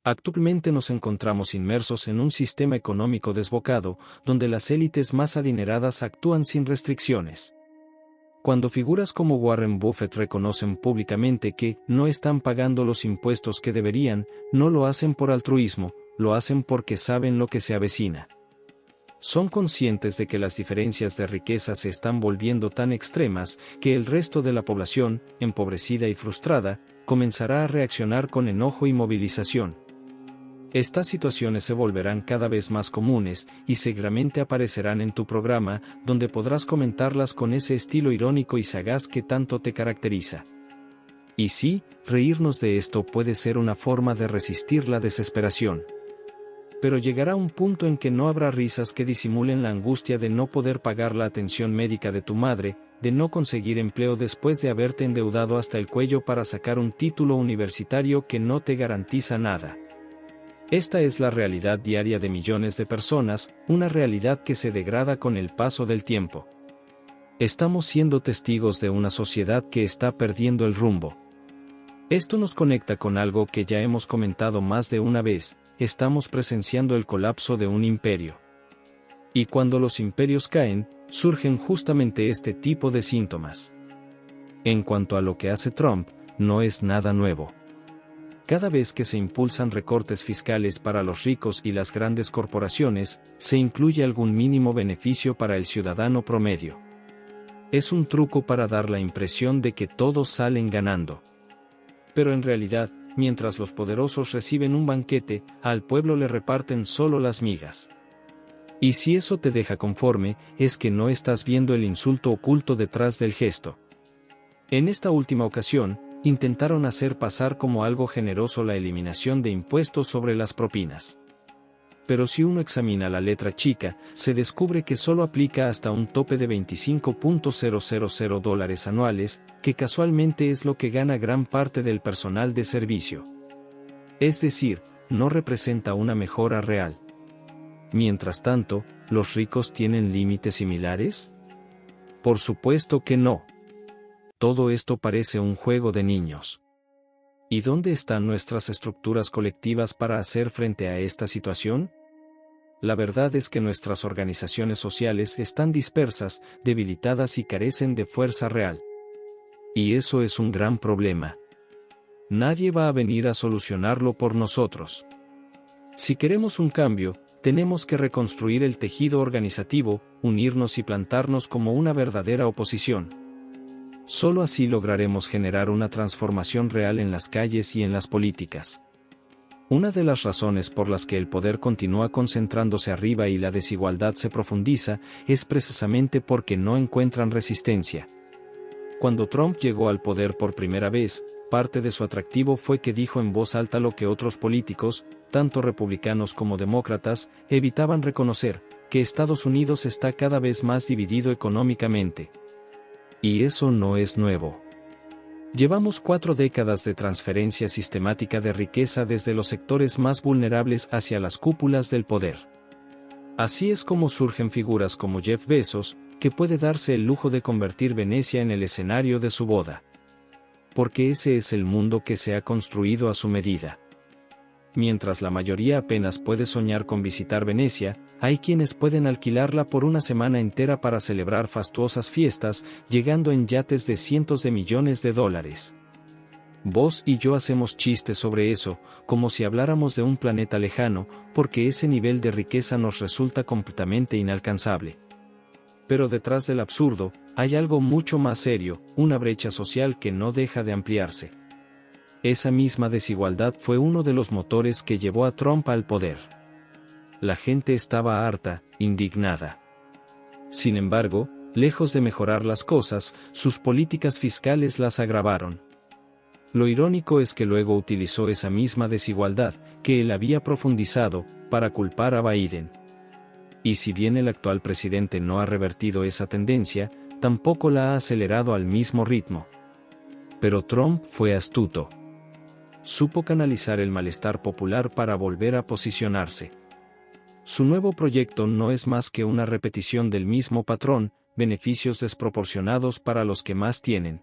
Actualmente nos encontramos inmersos en un sistema económico desbocado, donde las élites más adineradas actúan sin restricciones. Cuando figuras como Warren Buffett reconocen públicamente que no están pagando los impuestos que deberían, no lo hacen por altruismo, lo hacen porque saben lo que se avecina. Son conscientes de que las diferencias de riqueza se están volviendo tan extremas que el resto de la población, empobrecida y frustrada, comenzará a reaccionar con enojo y movilización. Estas situaciones se volverán cada vez más comunes y seguramente aparecerán en tu programa, donde podrás comentarlas con ese estilo irónico y sagaz que tanto te caracteriza. Y sí, reírnos de esto puede ser una forma de resistir la desesperación. Pero llegará un punto en que no habrá risas que disimulen la angustia de no poder pagar la atención médica de tu madre, de no conseguir empleo después de haberte endeudado hasta el cuello para sacar un título universitario que no te garantiza nada. Esta es la realidad diaria de millones de personas, una realidad que se degrada con el paso del tiempo. Estamos siendo testigos de una sociedad que está perdiendo el rumbo. Esto nos conecta con algo que ya hemos comentado más de una vez: estamos presenciando el colapso de un imperio. Y cuando los imperios caen, surgen justamente este tipo de síntomas. En cuanto a lo que hace Trump, no es nada nuevo. Cada vez que se impulsan recortes fiscales para los ricos y las grandes corporaciones, se incluye algún mínimo beneficio para el ciudadano promedio. Es un truco para dar la impresión de que todos salen ganando. Pero en realidad, mientras los poderosos reciben un banquete, al pueblo le reparten solo las migas. Y si eso te deja conforme, es que no estás viendo el insulto oculto detrás del gesto. En esta última ocasión, intentaron hacer pasar como algo generoso la eliminación de impuestos sobre las propinas. Pero si uno examina la letra chica, se descubre que solo aplica hasta un tope de $25,000 anuales, que casualmente es lo que gana gran parte del personal de servicio. Es decir, no representa una mejora real. Mientras tanto, ¿los ricos tienen límites similares? Por supuesto que no. Todo esto parece un juego de niños. ¿Y dónde están nuestras estructuras colectivas para hacer frente a esta situación? La verdad es que nuestras organizaciones sociales están dispersas, debilitadas y carecen de fuerza real. Y eso es un gran problema. Nadie va a venir a solucionarlo por nosotros. Si queremos un cambio, tenemos que reconstruir el tejido organizativo, unirnos y plantarnos como una verdadera oposición. Solo así lograremos generar una transformación real en las calles y en las políticas. Una de las razones por las que el poder continúa concentrándose arriba y la desigualdad se profundiza, es precisamente porque no encuentran resistencia. Cuando Trump llegó al poder por primera vez, parte de su atractivo fue que dijo en voz alta lo que otros políticos, tanto republicanos como demócratas, evitaban reconocer: que Estados Unidos está cada vez más dividido económicamente. Y eso no es nuevo. Llevamos 4 décadas de transferencia sistemática de riqueza desde los sectores más vulnerables hacia las cúpulas del poder. Así es como surgen figuras como Jeff Bezos, que puede darse el lujo de convertir Venecia en el escenario de su boda. Porque ese es el mundo que se ha construido a su medida. Mientras la mayoría apenas puede soñar con visitar Venecia, hay quienes pueden alquilarla por una semana entera para celebrar fastuosas fiestas, llegando en yates de cientos de millones de dólares. Vos y yo hacemos chistes sobre eso, como si habláramos de un planeta lejano, porque ese nivel de riqueza nos resulta completamente inalcanzable. Pero detrás del absurdo, hay algo mucho más serio: una brecha social que no deja de ampliarse. Esa misma desigualdad fue uno de los motores que llevó a Trump al poder. La gente estaba harta, indignada. Sin embargo, lejos de mejorar las cosas, sus políticas fiscales las agravaron. Lo irónico es que luego utilizó esa misma desigualdad, que él había profundizado, para culpar a Biden. Y si bien el actual presidente no ha revertido esa tendencia, tampoco la ha acelerado al mismo ritmo. Pero Trump fue astuto. Supo canalizar el malestar popular para volver a posicionarse. Su nuevo proyecto no es más que una repetición del mismo patrón: beneficios desproporcionados para los que más tienen.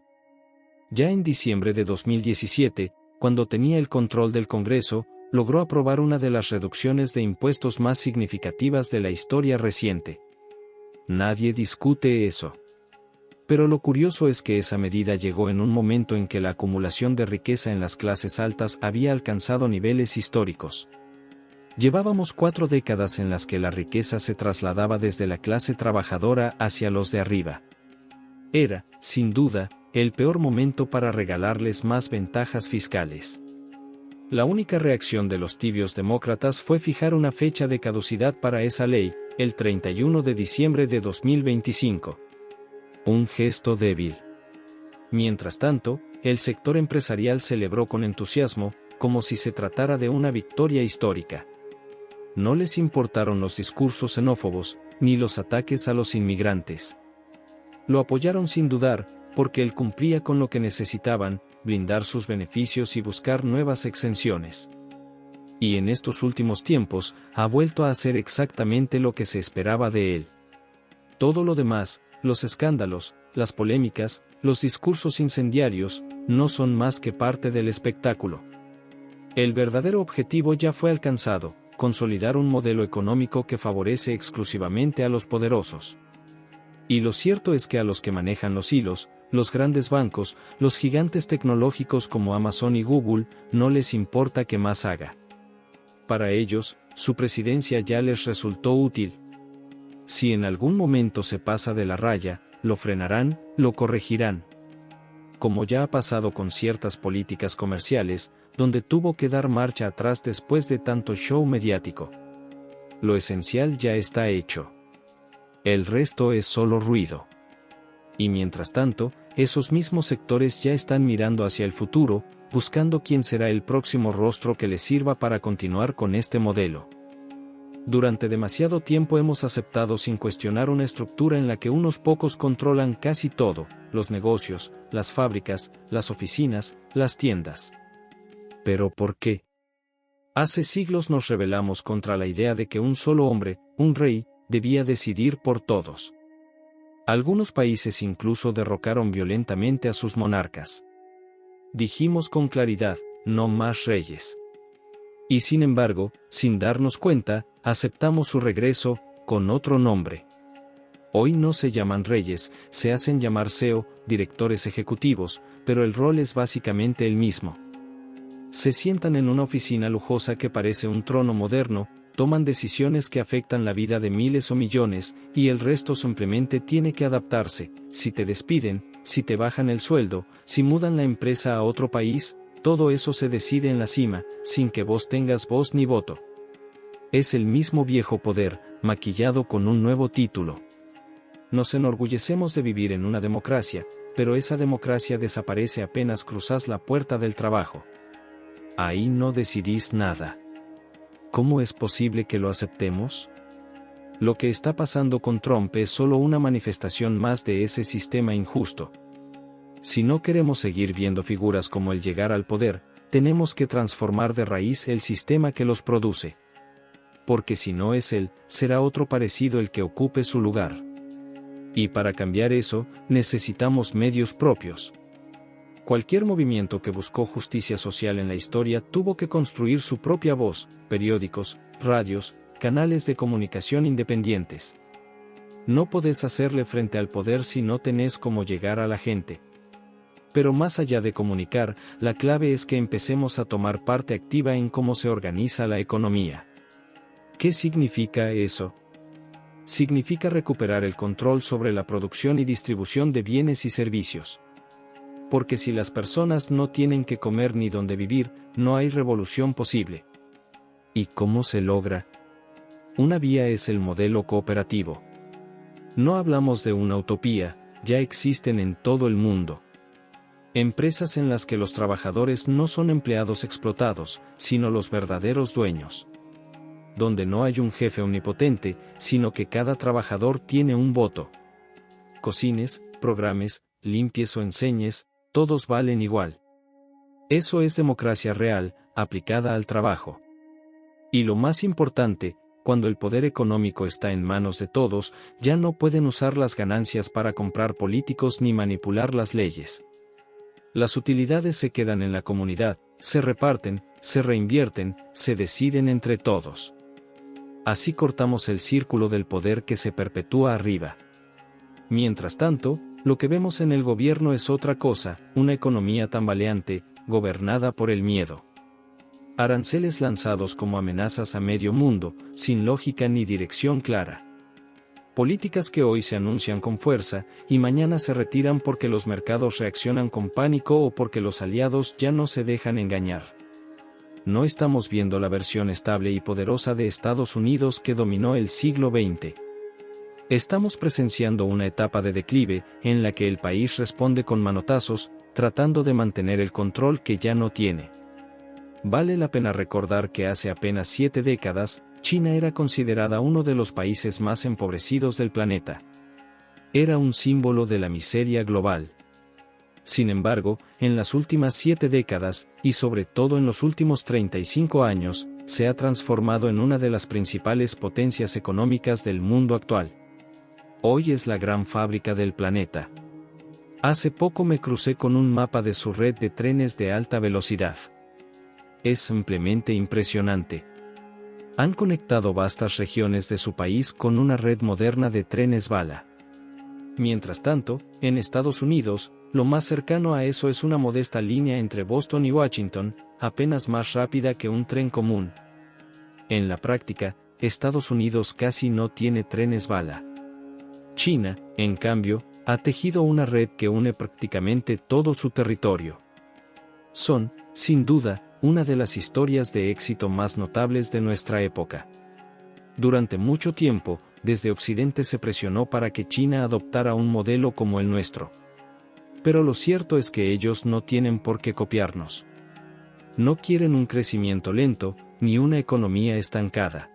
Ya en diciembre de 2017, cuando tenía el control del Congreso, logró aprobar una de las reducciones de impuestos más significativas de la historia reciente. Nadie discute eso. Pero lo curioso es que esa medida llegó en un momento en que la acumulación de riqueza en las clases altas había alcanzado niveles históricos. Llevábamos 4 décadas en las que la riqueza se trasladaba desde la clase trabajadora hacia los de arriba. Era, sin duda, el peor momento para regalarles más ventajas fiscales. La única reacción de los tibios demócratas fue fijar una fecha de caducidad para esa ley, el 31 de diciembre de 2025. Un gesto débil. Mientras tanto, el sector empresarial celebró con entusiasmo, como si se tratara de una victoria histórica. No les importaron los discursos xenófobos, ni los ataques a los inmigrantes. Lo apoyaron sin dudar, porque él cumplía con lo que necesitaban, blindar sus beneficios y buscar nuevas exenciones. Y en estos últimos tiempos, ha vuelto a hacer exactamente lo que se esperaba de él. Todo lo demás, los escándalos, las polémicas, los discursos incendiarios, no son más que parte del espectáculo. El verdadero objetivo ya fue alcanzado: consolidar un modelo económico que favorece exclusivamente a los poderosos. Y lo cierto es que a los que manejan los hilos, los grandes bancos, los gigantes tecnológicos como Amazon y Google, no les importa qué más haga. Para ellos, su presidencia ya les resultó útil. Si en algún momento se pasa de la raya, lo frenarán, lo corregirán. Como ya ha pasado con ciertas políticas comerciales, donde tuvo que dar marcha atrás después de tanto show mediático. Lo esencial ya está hecho. El resto es solo ruido. Y mientras tanto, esos mismos sectores ya están mirando hacia el futuro, buscando quién será el próximo rostro que les sirva para continuar con este modelo. Durante demasiado tiempo hemos aceptado sin cuestionar una estructura en la que unos pocos controlan casi todo: los negocios, las fábricas, las oficinas, las tiendas. ¿Pero por qué? Hace siglos nos rebelamos contra la idea de que un solo hombre, un rey, debía decidir por todos. Algunos países incluso derrocaron violentamente a sus monarcas. Dijimos con claridad: no más reyes. Y sin embargo, sin darnos cuenta, aceptamos su regreso, con otro nombre. Hoy no se llaman reyes, se hacen llamar CEO, directores ejecutivos, pero el rol es básicamente el mismo. Se sientan en una oficina lujosa que parece un trono moderno, toman decisiones que afectan la vida de miles o millones, y el resto simplemente tiene que adaptarse. Si te despiden, si te bajan el sueldo, si mudan la empresa a otro país, todo eso se decide en la cima, sin que vos tengas voz ni voto. Es el mismo viejo poder, maquillado con un nuevo título. Nos enorgullecemos de vivir en una democracia, pero esa democracia desaparece apenas cruzas la puerta del trabajo. Ahí no decidís nada. ¿Cómo es posible que lo aceptemos? Lo que está pasando con Trump es solo una manifestación más de ese sistema injusto. Si no queremos seguir viendo figuras como él llegar al poder, tenemos que transformar de raíz el sistema que los produce. Porque si no es él, será otro parecido el que ocupe su lugar. Y para cambiar eso, necesitamos medios propios. Cualquier movimiento que buscó justicia social en la historia tuvo que construir su propia voz: periódicos, radios, canales de comunicación independientes. No podés hacerle frente al poder si no tenés cómo llegar a la gente. Pero más allá de comunicar, la clave es que empecemos a tomar parte activa en cómo se organiza la economía. ¿Qué significa eso? Significa recuperar el control sobre la producción y distribución de bienes y servicios. Porque si las personas no tienen que comer ni dónde vivir, no hay revolución posible. ¿Y cómo se logra? Una vía es el modelo cooperativo. No hablamos de una utopía, ya existen en todo el mundo. Empresas en las que los trabajadores no son empleados explotados, sino los verdaderos dueños. Donde no hay un jefe omnipotente, sino que cada trabajador tiene un voto. Cocines, programes, limpies o enseñes, todos valen igual. Eso es democracia real, aplicada al trabajo. Y lo más importante, cuando el poder económico está en manos de todos, ya no pueden usar las ganancias para comprar políticos ni manipular las leyes. Las utilidades se quedan en la comunidad, se reparten, se reinvierten, se deciden entre todos. Así cortamos el círculo del poder que se perpetúa arriba. Mientras tanto, lo que vemos en el gobierno es otra cosa, una economía tambaleante, gobernada por el miedo. Aranceles lanzados como amenazas a medio mundo, sin lógica ni dirección clara. Políticas que hoy se anuncian con fuerza, y mañana se retiran porque los mercados reaccionan con pánico o porque los aliados ya no se dejan engañar. No estamos viendo la versión estable y poderosa de Estados Unidos que dominó el siglo XX. Estamos presenciando una etapa de declive, en la que el país responde con manotazos, tratando de mantener el control que ya no tiene. Vale la pena recordar que hace apenas 7 décadas, China era considerada uno de los países más empobrecidos del planeta. Era un símbolo de la miseria global. Sin embargo, en las últimas 7 décadas, y sobre todo en los últimos 35 años, se ha transformado en una de las principales potencias económicas del mundo actual. Hoy es la gran fábrica del planeta. Hace poco me crucé con un mapa de su red de trenes de alta velocidad. Es simplemente impresionante. Han conectado vastas regiones de su país con una red moderna de trenes bala. Mientras tanto, en Estados Unidos, lo más cercano a eso es una modesta línea entre Boston y Washington, apenas más rápida que un tren común. En la práctica, Estados Unidos casi no tiene trenes bala. China, en cambio, ha tejido una red que une prácticamente todo su territorio. Son, sin duda, una de las historias de éxito más notables de nuestra época. Durante mucho tiempo, desde Occidente se presionó para que China adoptara un modelo como el nuestro. Pero lo cierto es que ellos no tienen por qué copiarnos. No quieren un crecimiento lento, ni una economía estancada.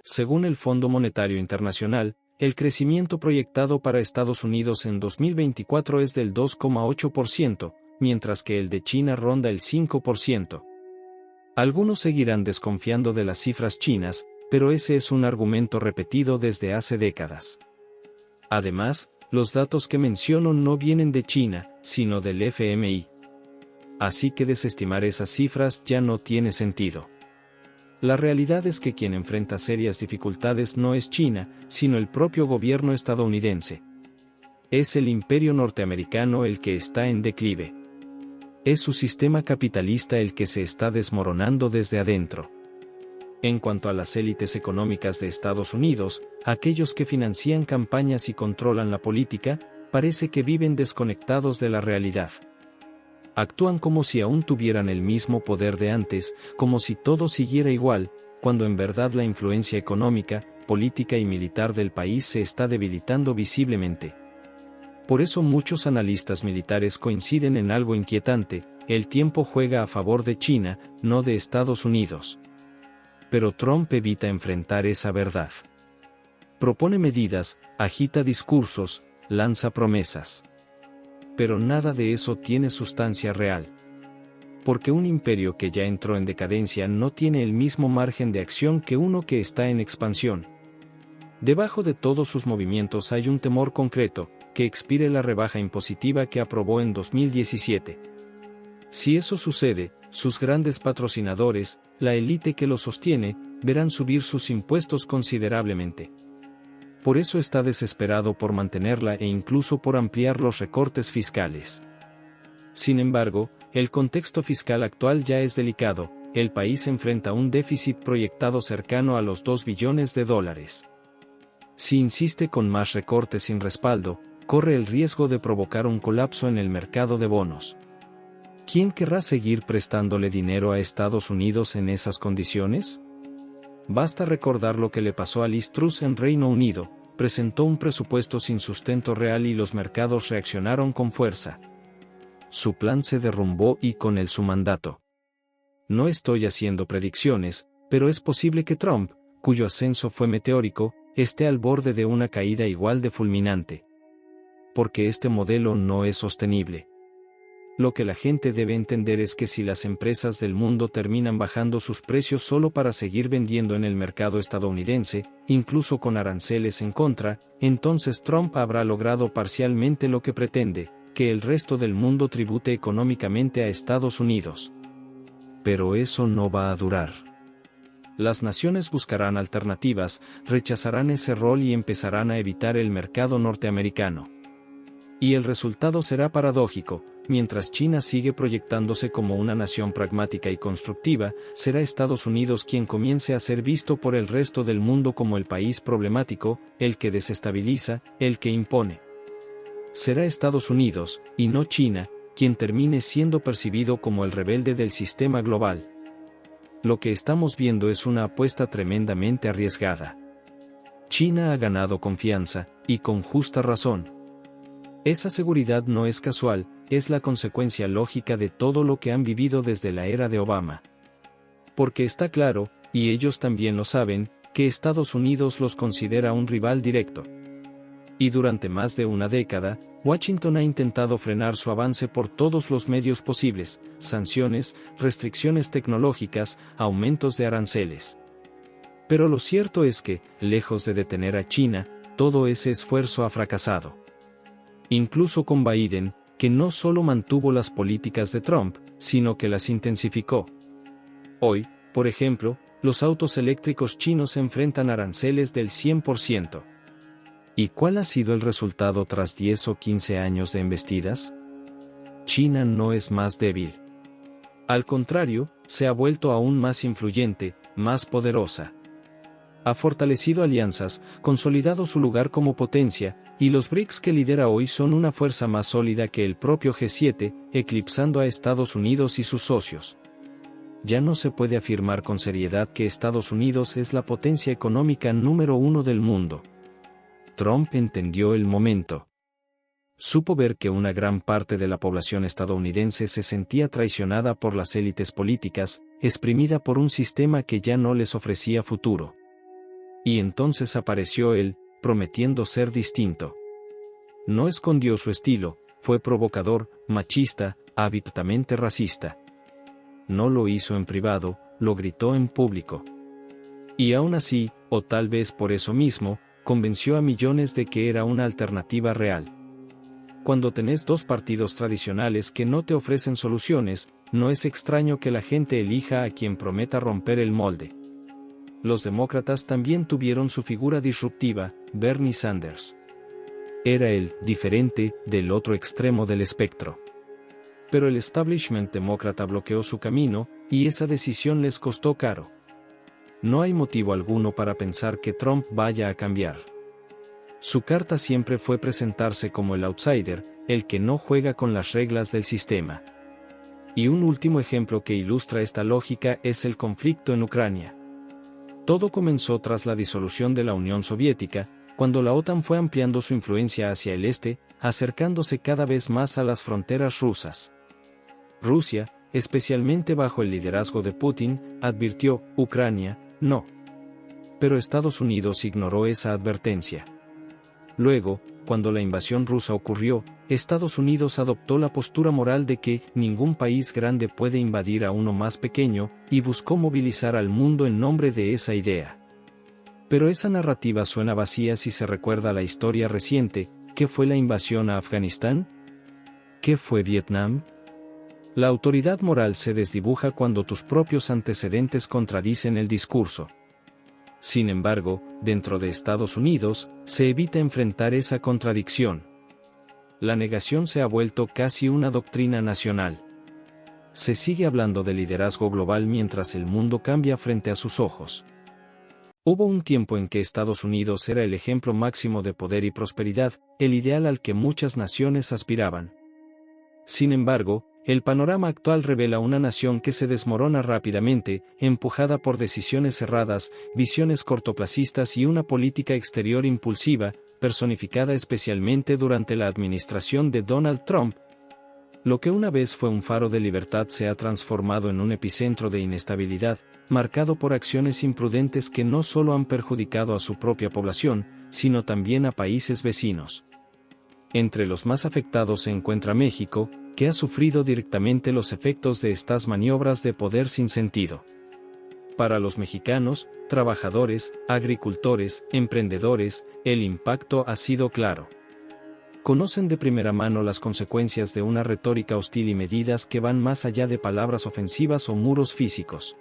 Según el Fondo Monetario Internacional, el crecimiento proyectado para Estados Unidos en 2024 es del 2,8%, mientras que el de China ronda el 5%. Algunos seguirán desconfiando de las cifras chinas, pero ese es un argumento repetido desde hace décadas. Además, los datos que menciono no vienen de China, sino del FMI. Así que desestimar esas cifras ya no tiene sentido. La realidad es que quien enfrenta serias dificultades no es China, sino el propio gobierno estadounidense. Es el imperio norteamericano el que está en declive. Es su sistema capitalista el que se está desmoronando desde adentro. En cuanto a las élites económicas de Estados Unidos, aquellos que financian campañas y controlan la política, parece que viven desconectados de la realidad. Actúan como si aún tuvieran el mismo poder de antes, como si todo siguiera igual, cuando en verdad la influencia económica, política y militar del país se está debilitando visiblemente. Por eso muchos analistas militares coinciden en algo inquietante: el tiempo juega a favor de China, no de Estados Unidos. Pero Trump evita enfrentar esa verdad. Propone medidas, agita discursos, lanza promesas. Pero nada de eso tiene sustancia real. Porque un imperio que ya entró en decadencia no tiene el mismo margen de acción que uno que está en expansión. Debajo de todos sus movimientos hay un temor concreto: que expire la rebaja impositiva que aprobó en 2017. Si eso sucede, sus grandes patrocinadores, la élite que lo sostiene, verán subir sus impuestos considerablemente. Por eso está desesperado por mantenerla e incluso por ampliar los recortes fiscales. Sin embargo, el contexto fiscal actual ya es delicado. El país enfrenta un déficit proyectado cercano a los $2 billones. Si insiste con más recortes sin respaldo, corre el riesgo de provocar un colapso en el mercado de bonos. ¿Quién querrá seguir prestándole dinero a Estados Unidos en esas condiciones? Basta recordar lo que le pasó a Liz Truss en Reino Unido: presentó un presupuesto sin sustento real y los mercados reaccionaron con fuerza. Su plan se derrumbó y con él su mandato. No estoy haciendo predicciones, pero es posible que Trump, cuyo ascenso fue meteórico, esté al borde de una caída igual de fulminante. Porque este modelo no es sostenible. Lo que la gente debe entender es que si las empresas del mundo terminan bajando sus precios solo para seguir vendiendo en el mercado estadounidense, incluso con aranceles en contra, entonces Trump habrá logrado parcialmente lo que pretende: que el resto del mundo tribute económicamente a Estados Unidos. Pero eso no va a durar. Las naciones buscarán alternativas, rechazarán ese rol y empezarán a evitar el mercado norteamericano. Y el resultado será paradójico: mientras China sigue proyectándose como una nación pragmática y constructiva, será Estados Unidos quien comience a ser visto por el resto del mundo como el país problemático, el que desestabiliza, el que impone. Será Estados Unidos, y no China, quien termine siendo percibido como el rebelde del sistema global. Lo que estamos viendo es una apuesta tremendamente arriesgada. China ha ganado confianza, y con justa razón. Esa seguridad no es casual, es la consecuencia lógica de todo lo que han vivido desde la era de Obama. Porque está claro, y ellos también lo saben, que Estados Unidos los considera un rival directo. Y durante más de una década, Washington ha intentado frenar su avance por todos los medios posibles: sanciones, restricciones tecnológicas, aumentos de aranceles. Pero lo cierto es que, lejos de detener a China, todo ese esfuerzo ha fracasado. Incluso con Biden, que no solo mantuvo las políticas de Trump, sino que las intensificó. Hoy, por ejemplo, los autos eléctricos chinos enfrentan aranceles del 100%. ¿Y cuál ha sido el resultado tras 10 o 15 años de embestidas? China no es más débil. Al contrario, se ha vuelto aún más influyente, más poderosa. Ha fortalecido alianzas, consolidado su lugar como potencia, y los BRICS que lidera hoy son una fuerza más sólida que el propio G7, eclipsando a Estados Unidos y sus socios. Ya no se puede afirmar con seriedad que Estados Unidos es la potencia económica número 1 del mundo. Trump entendió el momento. Supo ver que una gran parte de la población estadounidense se sentía traicionada por las élites políticas, exprimida por un sistema que ya no les ofrecía futuro. Y entonces apareció él, prometiendo ser distinto. No escondió su estilo, fue provocador, machista, abiertamente racista. No lo hizo en privado, lo gritó en público. Y aún así, o tal vez por eso mismo, convenció a millones de que era una alternativa real. Cuando tenés dos partidos tradicionales que no te ofrecen soluciones, no es extraño que la gente elija a quien prometa romper el molde. Los demócratas también tuvieron su figura disruptiva, Bernie Sanders. Era el diferente del otro extremo del espectro. Pero el establishment demócrata bloqueó su camino, y esa decisión les costó caro. No hay motivo alguno para pensar que Trump vaya a cambiar. Su carta siempre fue presentarse como el outsider, el que no juega con las reglas del sistema. Y un último ejemplo que ilustra esta lógica es el conflicto en Ucrania. Todo comenzó tras la disolución de la Unión Soviética, cuando la OTAN fue ampliando su influencia hacia el este, acercándose cada vez más a las fronteras rusas. Rusia, especialmente bajo el liderazgo de Putin, advirtió: Ucrania, no. Pero Estados Unidos ignoró esa advertencia. Luego, cuando la invasión rusa ocurrió, Estados Unidos adoptó la postura moral de que ningún país grande puede invadir a uno más pequeño, y buscó movilizar al mundo en nombre de esa idea. Pero esa narrativa suena vacía si se recuerda la historia reciente. ¿Qué fue la invasión a Afganistán? ¿Qué fue Vietnam? La autoridad moral se desdibuja cuando tus propios antecedentes contradicen el discurso. Sin embargo, dentro de Estados Unidos, se evita enfrentar esa contradicción. La negación se ha vuelto casi una doctrina nacional. Se sigue hablando de liderazgo global mientras el mundo cambia frente a sus ojos. Hubo un tiempo en que Estados Unidos era el ejemplo máximo de poder y prosperidad, el ideal al que muchas naciones aspiraban. Sin embargo, el panorama actual revela una nación que se desmorona rápidamente, empujada por decisiones erradas, visiones cortoplacistas y una política exterior impulsiva, personificada especialmente durante la administración de Donald Trump. Lo que una vez fue un faro de libertad se ha transformado en un epicentro de inestabilidad, marcado por acciones imprudentes que no solo han perjudicado a su propia población, sino también a países vecinos. Entre los más afectados se encuentra México, que ha sufrido directamente los efectos de estas maniobras de poder sin sentido. Para los mexicanos, trabajadores, agricultores, emprendedores, el impacto ha sido claro. conocen de primera mano las consecuencias de una retórica hostil y medidas que van más allá de palabras ofensivas o muros físicos.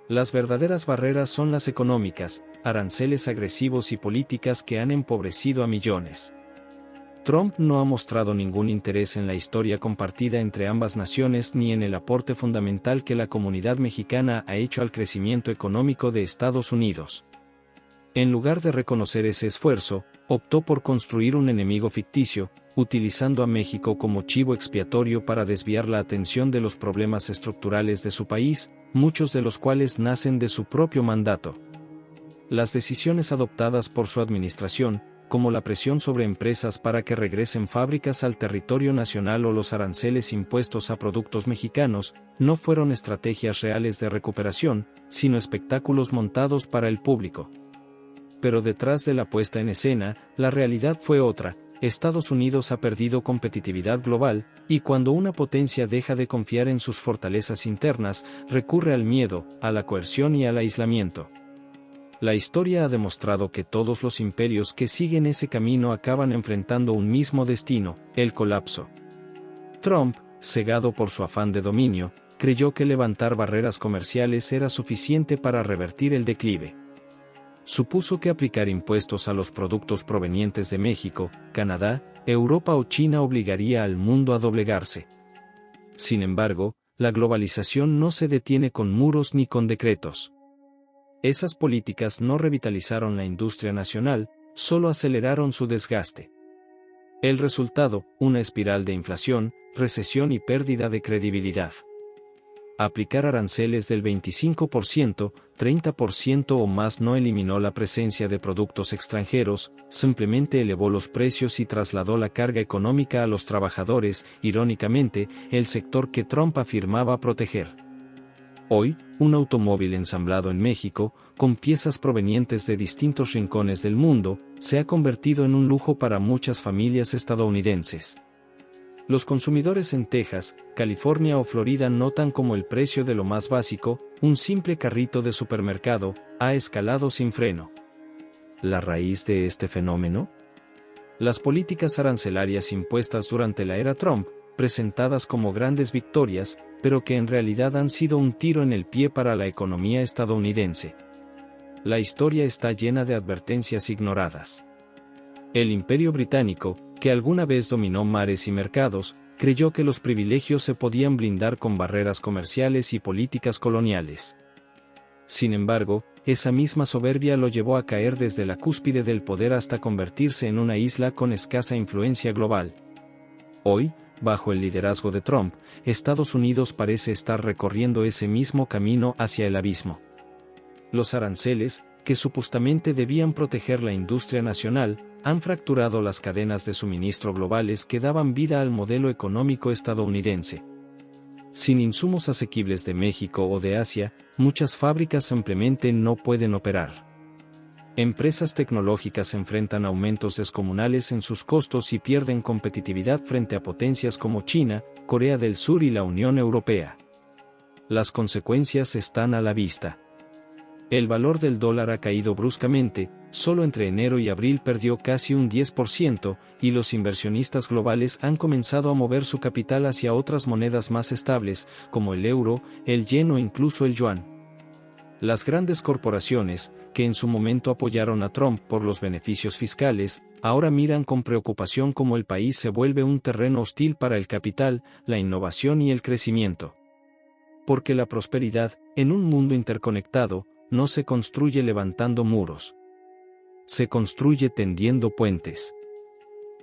Las verdaderas barreras son las económicas, aranceles agresivos y políticas que han empobrecido a millones. Trump no ha mostrado ningún interés en la historia compartida entre ambas naciones ni en el aporte fundamental que la comunidad mexicana ha hecho al crecimiento económico de Estados Unidos. En lugar de reconocer ese esfuerzo, optó por construir un enemigo ficticio, utilizando a México como chivo expiatorio para desviar la atención de los problemas estructurales de su país, muchos de los cuales nacen de su propio mandato. Las decisiones adoptadas por su administración, como la presión sobre empresas para que regresen fábricas al territorio nacional o los aranceles impuestos a productos mexicanos, no fueron estrategias reales de recuperación, sino espectáculos montados para el público. Pero detrás de la puesta en escena, la realidad fue otra. Estados Unidos ha perdido competitividad global, y cuando una potencia deja de confiar en sus fortalezas internas, recurre al miedo, a la coerción y al aislamiento. La historia ha demostrado que todos los imperios que siguen ese camino acaban enfrentando un mismo destino, el colapso. Trump, cegado por su afán de dominio, creyó que levantar barreras comerciales era suficiente para revertir el declive. Supuso que aplicar impuestos a los productos provenientes de México, Canadá, Europa o China obligaría al mundo a doblegarse. Sin embargo, la globalización no se detiene con muros ni con decretos. Esas políticas no revitalizaron la industria nacional, solo aceleraron su desgaste. El resultado, una espiral de inflación, recesión y pérdida de credibilidad. Aplicar aranceles del 25%, 30% o más no eliminó la presencia de productos extranjeros, simplemente elevó los precios y trasladó la carga económica a los trabajadores, irónicamente, el sector que Trump afirmaba proteger. Hoy, un automóvil ensamblado en México, con piezas provenientes de distintos rincones del mundo, se ha convertido en un lujo para muchas familias estadounidenses. Los consumidores en Texas, California o Florida notan como el precio de lo más básico, un simple carrito de supermercado, ha escalado sin freno. ¿La raíz de este fenómeno? Las políticas arancelarias impuestas durante la era Trump, presentadas como grandes victorias, pero que en realidad han sido un tiro en el pie para la economía estadounidense. La historia está llena de advertencias ignoradas. El Imperio Británico, que alguna vez dominó mares y mercados, creyó que los privilegios se podían blindar con barreras comerciales y políticas coloniales. Sin embargo, esa misma soberbia lo llevó a caer desde la cúspide del poder hasta convertirse en una isla con escasa influencia global. Hoy, bajo el liderazgo de Trump, Estados Unidos parece estar recorriendo ese mismo camino hacia el abismo. Los aranceles, que supuestamente debían proteger la industria nacional, han fracturado las cadenas de suministro globales que daban vida al modelo económico estadounidense. Sin insumos asequibles de México o de Asia, muchas fábricas simplemente no pueden operar. Empresas tecnológicas enfrentan aumentos descomunales en sus costos y pierden competitividad frente a potencias como China, Corea del Sur y la Unión Europea. Las consecuencias están a la vista. El valor del dólar ha caído bruscamente, solo entre enero y abril perdió casi un 10%, y los inversionistas globales han comenzado a mover su capital hacia otras monedas más estables, como el euro, el yen o incluso el yuan. Las grandes corporaciones, que en su momento apoyaron a Trump por los beneficios fiscales, ahora miran con preocupación cómo el país se vuelve un terreno hostil para el capital, la innovación y el crecimiento. Porque la prosperidad, en un mundo interconectado, no se construye levantando muros. Se construye tendiendo puentes.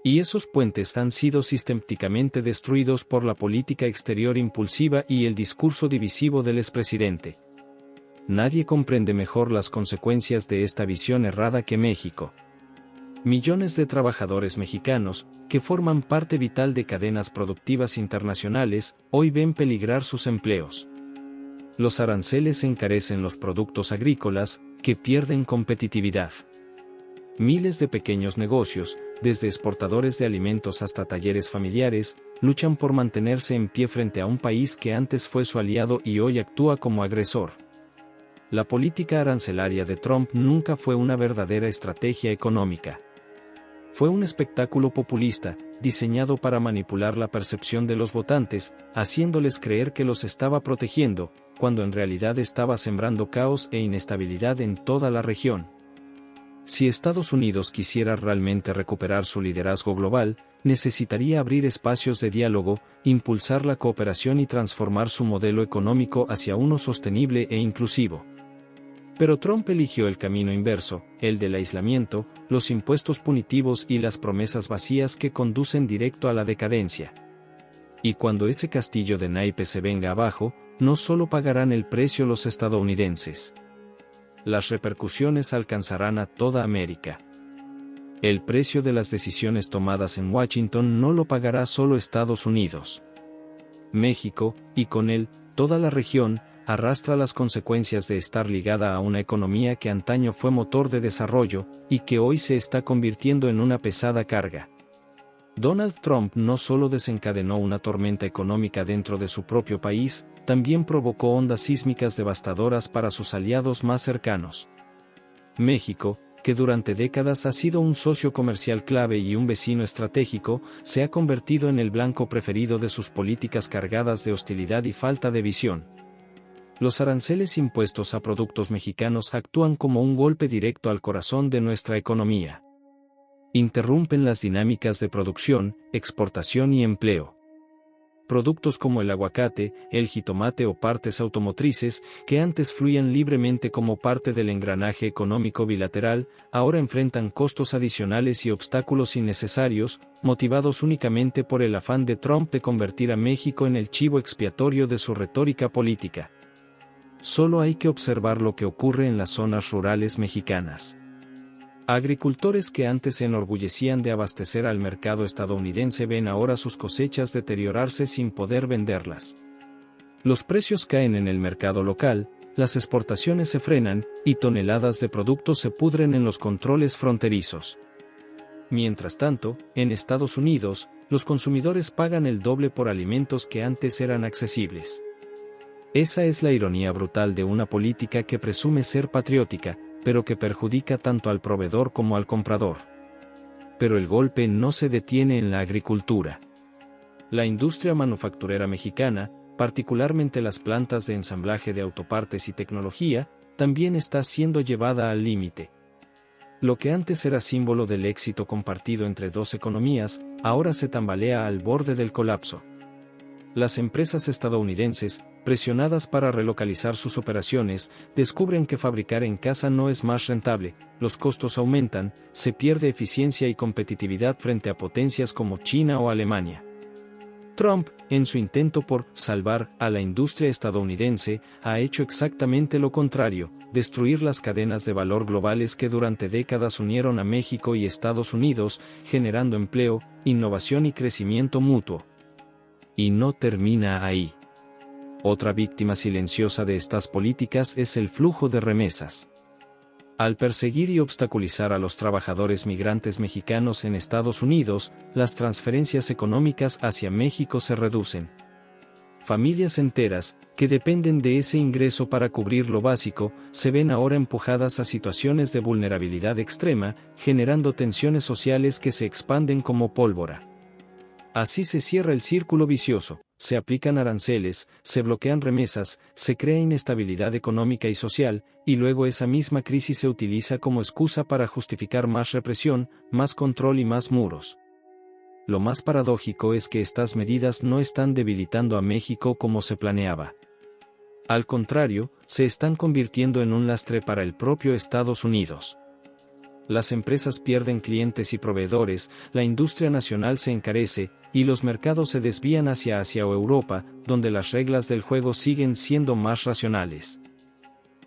Y esos puentes han sido sistemáticamente destruidos por la política exterior impulsiva y el discurso divisivo del expresidente. Nadie comprende mejor las consecuencias de esta visión errada que México. Millones de trabajadores mexicanos, que forman parte vital de cadenas productivas internacionales, hoy ven peligrar sus empleos. Los aranceles encarecen los productos agrícolas, que pierden competitividad. Miles de pequeños negocios, desde exportadores de alimentos hasta talleres familiares, luchan por mantenerse en pie frente a un país que antes fue su aliado y hoy actúa como agresor. La política arancelaria de Trump nunca fue una verdadera estrategia económica. Fue un espectáculo populista, diseñado para manipular la percepción de los votantes, haciéndoles creer que los estaba protegiendo, cuando en realidad estaba sembrando caos e inestabilidad en toda la región. Si Estados Unidos quisiera realmente recuperar su liderazgo global, necesitaría abrir espacios de diálogo, impulsar la cooperación y transformar su modelo económico hacia uno sostenible e inclusivo. Pero Trump eligió el camino inverso, el del aislamiento, los impuestos punitivos y las promesas vacías que conducen directo a la decadencia. Y cuando ese castillo de naipes se venga abajo, no solo pagarán el precio los estadounidenses. Las repercusiones alcanzarán a toda América. El precio de las decisiones tomadas en Washington no lo pagará solo Estados Unidos. México, y con él, toda la región, arrastra las consecuencias de estar ligada a una economía que antaño fue motor de desarrollo, y que hoy se está convirtiendo en una pesada carga. Donald Trump no solo desencadenó una tormenta económica dentro de su propio país, también provocó ondas sísmicas devastadoras para sus aliados más cercanos. México, que durante décadas ha sido un socio comercial clave y un vecino estratégico, se ha convertido en el blanco preferido de sus políticas cargadas de hostilidad y falta de visión. Los aranceles impuestos a productos mexicanos actúan como un golpe directo al corazón de nuestra economía. Interrumpen las dinámicas de producción, exportación y empleo. Productos como el aguacate, el jitomate o partes automotrices, que antes fluían libremente como parte del engranaje económico bilateral, ahora enfrentan costos adicionales y obstáculos innecesarios, motivados únicamente por el afán de Trump de convertir a México en el chivo expiatorio de su retórica política. Solo hay que observar lo que ocurre en las zonas rurales mexicanas. Agricultores que antes se enorgullecían de abastecer al mercado estadounidense ven ahora sus cosechas deteriorarse sin poder venderlas. Los precios caen en el mercado local, las exportaciones se frenan, y toneladas de productos se pudren en los controles fronterizos. Mientras tanto, en Estados Unidos, los consumidores pagan el doble por alimentos que antes eran accesibles. Esa es la ironía brutal de una política que presume ser patriótica, pero que perjudica tanto al proveedor como al comprador. Pero el golpe no se detiene en la agricultura. La industria manufacturera mexicana, particularmente las plantas de ensamblaje de autopartes y tecnología, también está siendo llevada al límite. Lo que antes era símbolo del éxito compartido entre dos economías, ahora se tambalea al borde del colapso. Las empresas estadounidenses, presionadas para relocalizar sus operaciones, descubren que fabricar en casa no es más rentable, los costos aumentan, se pierde eficiencia y competitividad frente a potencias como China o Alemania. Trump, en su intento por salvar a la industria estadounidense, ha hecho exactamente lo contrario, destruir las cadenas de valor globales que durante décadas unieron a México y Estados Unidos, generando empleo, innovación y crecimiento mutuo. Y no termina ahí. Otra víctima silenciosa de estas políticas es el flujo de remesas. Al perseguir y obstaculizar a los trabajadores migrantes mexicanos en Estados Unidos, las transferencias económicas hacia México se reducen. Familias enteras, que dependen de ese ingreso para cubrir lo básico, se ven ahora empujadas a situaciones de vulnerabilidad extrema, generando tensiones sociales que se expanden como pólvora. Así se cierra el círculo vicioso, se aplican aranceles, se bloquean remesas, se crea inestabilidad económica y social, y luego esa misma crisis se utiliza como excusa para justificar más represión, más control y más muros. Lo más paradójico es que estas medidas no están debilitando a México como se planeaba. Al contrario, se están convirtiendo en un lastre para el propio Estados Unidos. Las empresas pierden clientes y proveedores, la industria nacional se encarece, y los mercados se desvían hacia Asia o Europa, donde las reglas del juego siguen siendo más racionales.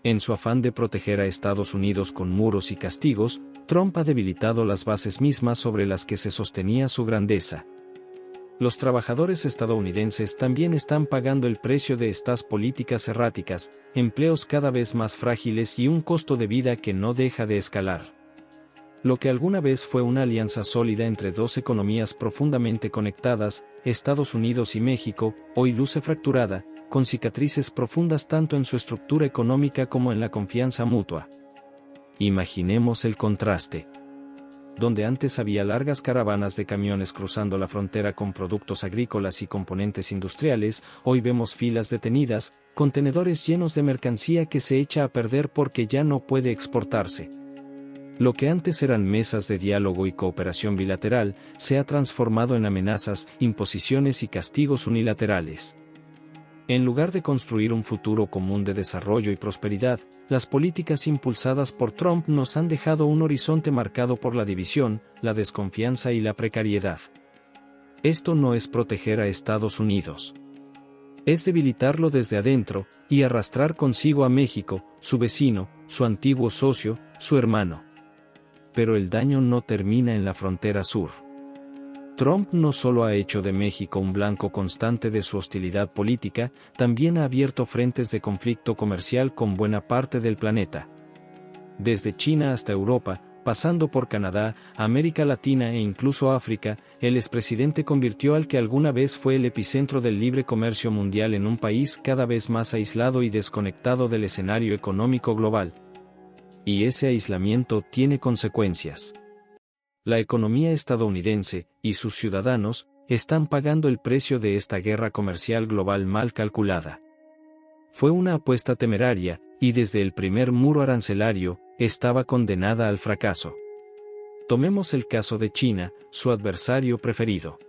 En su afán de proteger a Estados Unidos con muros y castigos, Trump ha debilitado las bases mismas sobre las que se sostenía su grandeza. Los trabajadores estadounidenses también están pagando el precio de estas políticas erráticas, empleos cada vez más frágiles y un costo de vida que no deja de escalar. Lo que alguna vez fue una alianza sólida entre dos economías profundamente conectadas, Estados Unidos y México, hoy luce fracturada, con cicatrices profundas tanto en su estructura económica como en la confianza mutua. Imaginemos el contraste. donde antes había largas caravanas de camiones cruzando la frontera con productos agrícolas y componentes industriales, hoy vemos filas detenidas, contenedores llenos de mercancía que se echa a perder porque ya no puede exportarse. Lo que antes eran mesas de diálogo y cooperación bilateral, se ha transformado en amenazas, imposiciones y castigos unilaterales. En lugar de construir un futuro común de desarrollo y prosperidad, las políticas impulsadas por Trump nos han dejado un horizonte marcado por la división, la desconfianza y la precariedad. Esto no es proteger a Estados Unidos. Es debilitarlo desde adentro, y arrastrar consigo a México, su vecino, su antiguo socio, su hermano. Pero el daño no termina en la frontera sur. Trump no solo ha hecho de México un blanco constante de su hostilidad política, también ha abierto frentes de conflicto comercial con buena parte del planeta. Desde China hasta Europa, pasando por Canadá, América Latina e incluso África, el expresidente convirtió al que alguna vez fue el epicentro del libre comercio mundial en un país cada vez más aislado y desconectado del escenario económico global. Y ese aislamiento tiene consecuencias. La economía estadounidense, y sus ciudadanos, están pagando el precio de esta guerra comercial global mal calculada. Fue una apuesta temeraria, y desde el primer muro arancelario, estaba condenada al fracaso. Tomemos el caso de China, su adversario preferido.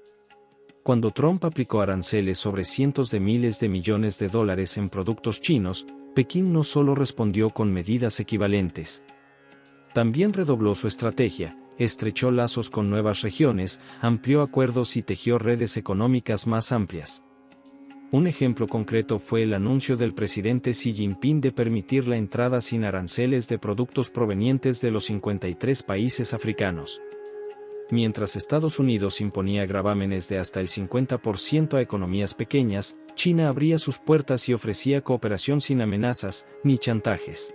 Cuando Trump aplicó aranceles sobre cientos de miles de millones de dólares en productos chinos, Pekín no solo respondió con medidas equivalentes. También redobló su estrategia, estrechó lazos con nuevas regiones, amplió acuerdos y tejió redes económicas más amplias. Un ejemplo concreto fue el anuncio del presidente Xi Jinping de permitir la entrada sin aranceles de productos provenientes de los 53 países africanos. Mientras Estados Unidos imponía gravámenes de hasta el 50% a economías pequeñas, China abría sus puertas y ofrecía cooperación sin amenazas, ni chantajes.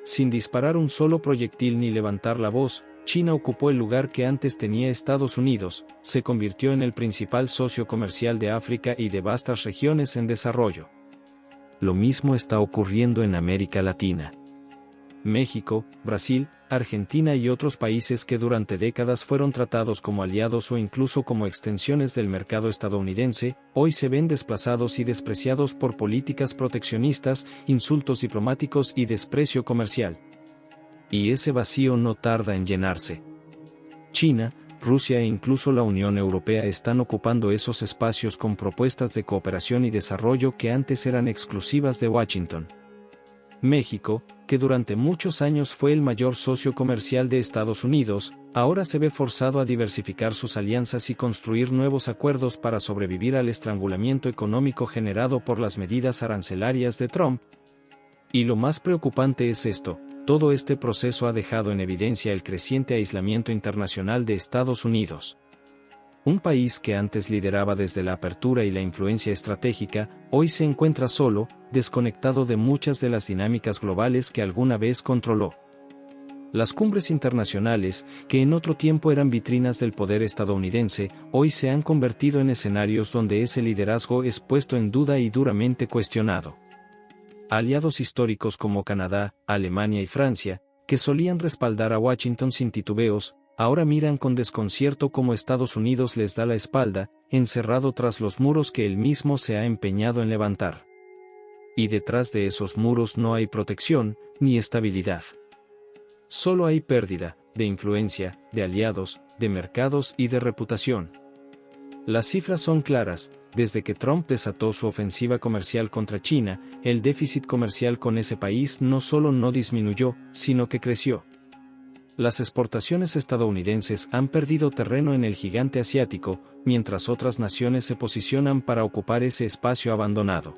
Sin disparar un solo proyectil ni levantar la voz, China ocupó el lugar que antes tenía Estados Unidos, se convirtió en el principal socio comercial de África y de vastas regiones en desarrollo. Lo mismo está ocurriendo en América Latina. México, Brasil, Argentina y otros países que durante décadas fueron tratados como aliados o incluso como extensiones del mercado estadounidense, hoy se ven desplazados y despreciados por políticas proteccionistas, insultos diplomáticos y desprecio comercial. Y ese vacío no tarda en llenarse. China, Rusia e incluso la Unión Europea están ocupando esos espacios con propuestas de cooperación y desarrollo que antes eran exclusivas de Washington. México, que durante muchos años fue el mayor socio comercial de Estados Unidos, ahora se ve forzado a diversificar sus alianzas y construir nuevos acuerdos para sobrevivir al estrangulamiento económico generado por las medidas arancelarias de Trump. Y lo más preocupante es esto: todo este proceso ha dejado en evidencia el creciente aislamiento internacional de Estados Unidos. Un país que antes lideraba desde la apertura y la influencia estratégica, hoy se encuentra solo, desconectado de muchas de las dinámicas globales que alguna vez controló. Las cumbres internacionales, que en otro tiempo eran vitrinas del poder estadounidense, hoy se han convertido en escenarios donde ese liderazgo es puesto en duda y duramente cuestionado. Aliados históricos como Canadá, Alemania y Francia, que solían respaldar a Washington sin titubeos, ahora miran con desconcierto cómo Estados Unidos les da la espalda, encerrado tras los muros que él mismo se ha empeñado en levantar. Y detrás de esos muros no hay protección, ni estabilidad. Solo hay pérdida, de influencia, de aliados, de mercados y de reputación. Las cifras son claras: desde que Trump desató su ofensiva comercial contra China, el déficit comercial con ese país no solo no disminuyó, sino que creció. Las exportaciones estadounidenses han perdido terreno en el gigante asiático, mientras otras naciones se posicionan para ocupar ese espacio abandonado.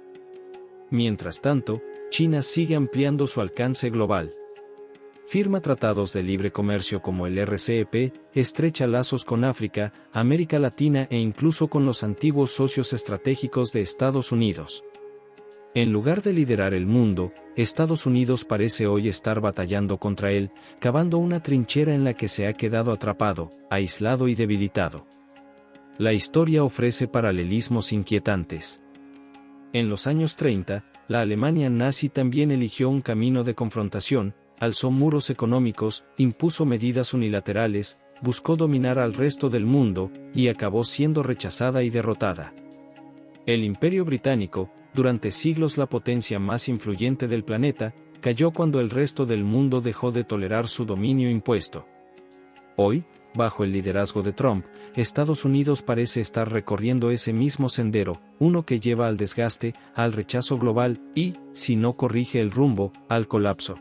Mientras tanto, China sigue ampliando su alcance global. Firma tratados de libre comercio como el RCEP, estrecha lazos con África, América Latina e incluso con los antiguos socios estratégicos de Estados Unidos. En lugar de liderar el mundo, Estados Unidos parece hoy estar batallando contra él, cavando una trinchera en la que se ha quedado atrapado, aislado y debilitado. La historia ofrece paralelismos inquietantes. En los años 30, la Alemania nazi también eligió un camino de confrontación, alzó muros económicos, impuso medidas unilaterales, buscó dominar al resto del mundo, y acabó siendo rechazada y derrotada. El Imperio Británico, durante siglos la potencia más influyente del planeta, cayó cuando el resto del mundo dejó de tolerar su dominio impuesto. Hoy, bajo el liderazgo de Trump, Estados Unidos parece estar recorriendo ese mismo sendero, uno que lleva al desgaste, al rechazo global y, si no corrige el rumbo, al colapso.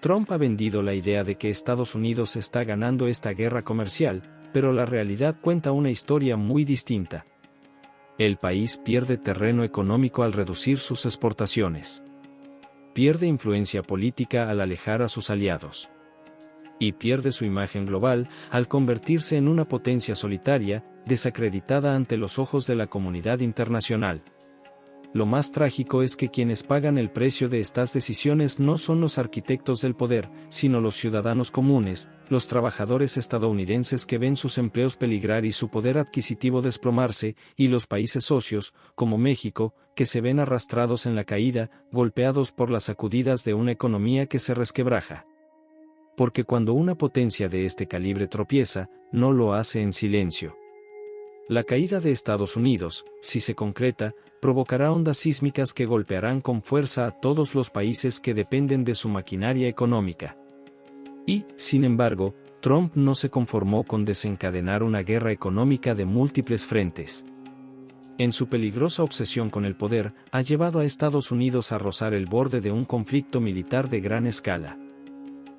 Trump ha vendido la idea de que Estados Unidos está ganando esta guerra comercial, pero la realidad cuenta una historia muy distinta. El país pierde terreno económico al reducir sus exportaciones. Pierde influencia política al alejar a sus aliados. Y pierde su imagen global al convertirse en una potencia solitaria, desacreditada ante los ojos de la comunidad internacional. Lo más trágico es que quienes pagan el precio de estas decisiones no son los arquitectos del poder, sino los ciudadanos comunes, los trabajadores estadounidenses que ven sus empleos peligrar y su poder adquisitivo desplomarse, y los países socios, como México, que se ven arrastrados en la caída, golpeados por las sacudidas de una economía que se resquebraja. Porque cuando una potencia de este calibre tropieza, no lo hace en silencio. La caída de Estados Unidos, si se concreta, provocará ondas sísmicas que golpearán con fuerza a todos los países que dependen de su maquinaria económica. Y, sin embargo, Trump no se conformó con desencadenar una guerra económica de múltiples frentes. En su peligrosa obsesión con el poder, ha llevado a Estados Unidos a rozar el borde de un conflicto militar de gran escala.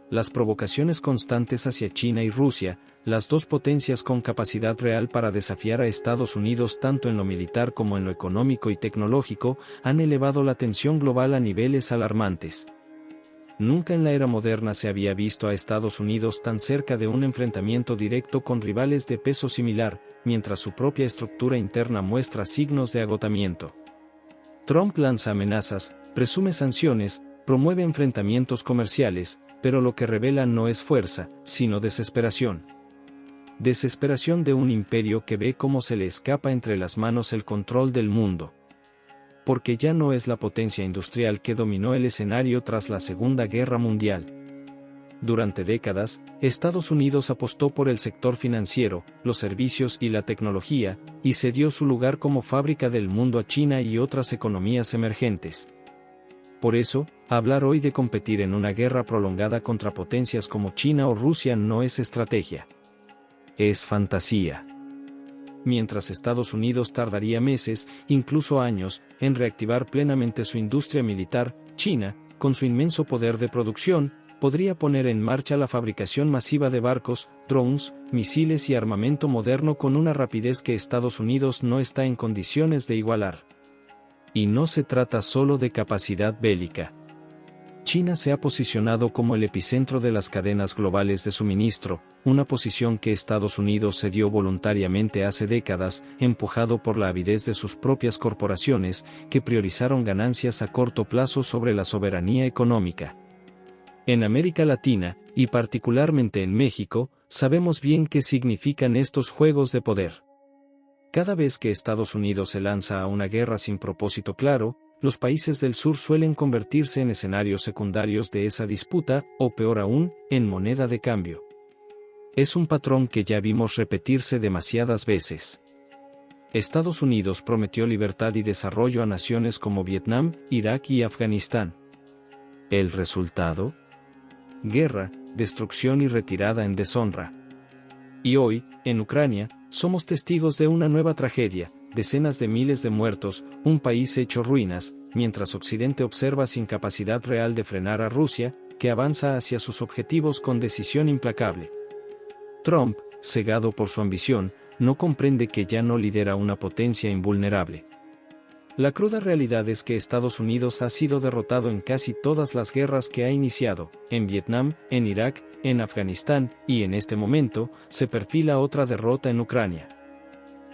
Las provocaciones constantes hacia China y Rusia, las dos potencias con capacidad real para desafiar a Estados Unidos tanto en lo militar como en lo económico y tecnológico, han elevado la tensión global a niveles alarmantes. Nunca en la era moderna se había visto a Estados Unidos tan cerca de un enfrentamiento directo con rivales de peso similar, mientras su propia estructura interna muestra signos de agotamiento. Trump lanza amenazas, presume sanciones, promueve enfrentamientos comerciales, pero lo que revela no es fuerza, sino desesperación. Desesperación de un imperio que ve cómo se le escapa entre las manos el control del mundo. Porque ya no es la potencia industrial que dominó el escenario tras la Segunda Guerra Mundial. Durante décadas, Estados Unidos apostó por el sector financiero, los servicios y la tecnología, y cedió su lugar como fábrica del mundo a China y otras economías emergentes. Por eso, hablar hoy de competir en una guerra prolongada contra potencias como China o Rusia no es estrategia. Es fantasía. Mientras Estados Unidos tardaría meses, incluso años, en reactivar plenamente su industria militar, China, con su inmenso poder de producción, podría poner en marcha la fabricación masiva de barcos, drones, misiles y armamento moderno con una rapidez que Estados Unidos no está en condiciones de igualar. Y no se trata solo de capacidad bélica. China se ha posicionado como el epicentro de las cadenas globales de suministro, una posición que Estados Unidos cedió voluntariamente hace décadas, empujado por la avidez de sus propias corporaciones, que priorizaron ganancias a corto plazo sobre la soberanía económica. En América Latina, y particularmente en México, sabemos bien qué significan estos juegos de poder. Cada vez que Estados Unidos se lanza a una guerra sin propósito claro, los países del sur suelen convertirse en escenarios secundarios de esa disputa, o peor aún, en moneda de cambio. Es un patrón que ya vimos repetirse demasiadas veces. Estados Unidos prometió libertad y desarrollo a naciones como Vietnam, Irak y Afganistán. ¿El resultado? Guerra, destrucción y retirada en deshonra. Y hoy, en Ucrania, somos testigos de una nueva tragedia, decenas de miles de muertos, un país hecho ruinas, mientras Occidente observa sin capacidad real de frenar a Rusia, que avanza hacia sus objetivos con decisión implacable. Trump, cegado por su ambición, no comprende que ya no lidera una potencia invulnerable. La cruda realidad es que Estados Unidos ha sido derrotado en casi todas las guerras que ha iniciado, en Vietnam, en Irak, en Afganistán, y en este momento, se perfila otra derrota en Ucrania.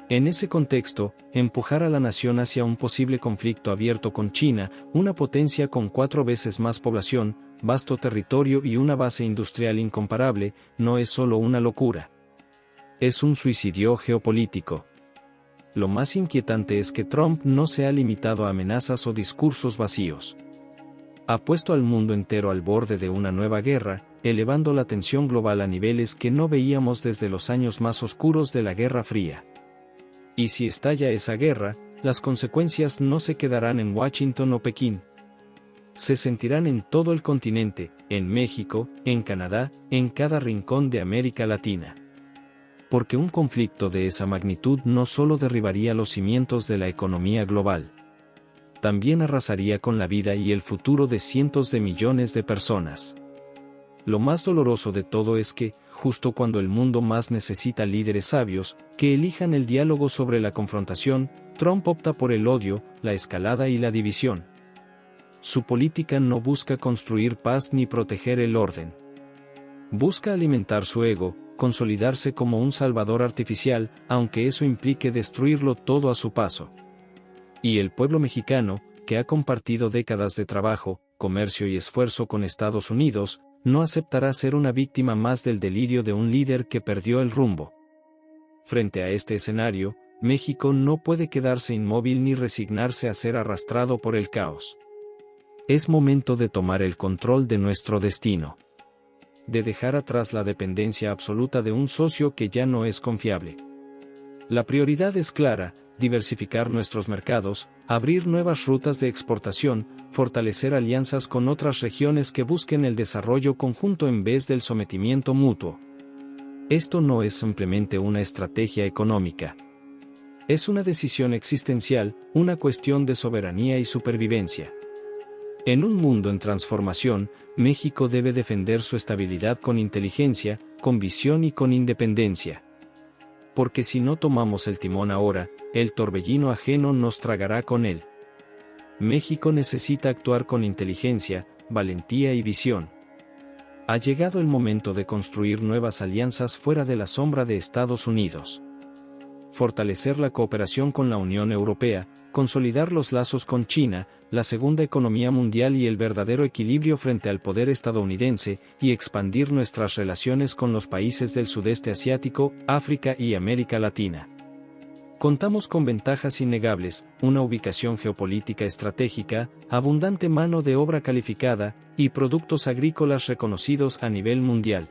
En ese contexto, empujar a la nación hacia un posible conflicto abierto con China, una potencia con 4 veces más población, vasto territorio y una base industrial incomparable, no es solo una locura. Es un suicidio geopolítico. Lo más inquietante es que Trump no se ha limitado a amenazas o discursos vacíos. ha puesto al mundo entero al borde de una nueva guerra, elevando la tensión global a niveles que no veíamos desde los años más oscuros de la Guerra Fría. Y si estalla esa guerra, las consecuencias no se quedarán en Washington o Pekín. Se sentirán en todo el continente, en México, en Canadá, en cada rincón de América Latina. Porque un conflicto de esa magnitud no solo derribaría los cimientos de la economía global, también arrasaría con la vida y el futuro de cientos de millones de personas. Lo más doloroso de todo es que, justo cuando el mundo más necesita líderes sabios, que elijan el diálogo sobre la confrontación, Trump opta por el odio, la escalada y la división. Su política no busca construir paz ni proteger el orden. Busca alimentar su ego, consolidarse como un salvador artificial, aunque eso implique destruirlo todo a su paso. Y el pueblo mexicano, que ha compartido décadas de trabajo, comercio y esfuerzo con Estados Unidos, no aceptará ser una víctima más del delirio de un líder que perdió el rumbo. Frente a este escenario, México no puede quedarse inmóvil ni resignarse a ser arrastrado por el caos. Es momento de tomar el control de nuestro destino. De dejar atrás la dependencia absoluta de un socio que ya no es confiable. La prioridad es clara: diversificar nuestros mercados, abrir nuevas rutas de exportación, fortalecer alianzas con otras regiones que busquen el desarrollo conjunto en vez del sometimiento mutuo. Esto no es simplemente una estrategia económica. Es una decisión existencial, una cuestión de soberanía y supervivencia. En un mundo en transformación, México debe defender su estabilidad con inteligencia, con visión y con independencia. Porque si no tomamos el timón ahora, el torbellino ajeno nos tragará con él. México necesita actuar con inteligencia, valentía y visión. Ha llegado el momento de construir nuevas alianzas fuera de la sombra de Estados Unidos. Fortalecer la cooperación con la Unión Europea, consolidar los lazos con China, la segunda economía mundial y el verdadero equilibrio frente al poder estadounidense, y expandir nuestras relaciones con los países del sudeste asiático, África y América Latina. Contamos con ventajas innegables: una ubicación geopolítica estratégica, abundante mano de obra calificada, y productos agrícolas reconocidos a nivel mundial.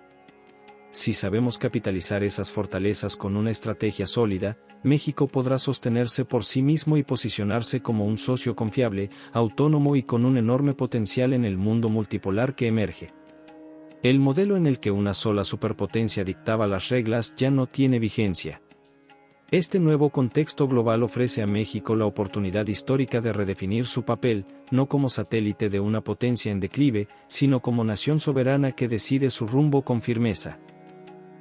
Si sabemos capitalizar esas fortalezas con una estrategia sólida, México podrá sostenerse por sí mismo y posicionarse como un socio confiable, autónomo y con un enorme potencial en el mundo multipolar que emerge. El modelo en el que una sola superpotencia dictaba las reglas ya no tiene vigencia. Este nuevo contexto global ofrece a México la oportunidad histórica de redefinir su papel, no como satélite de una potencia en declive, sino como nación soberana que decide su rumbo con firmeza.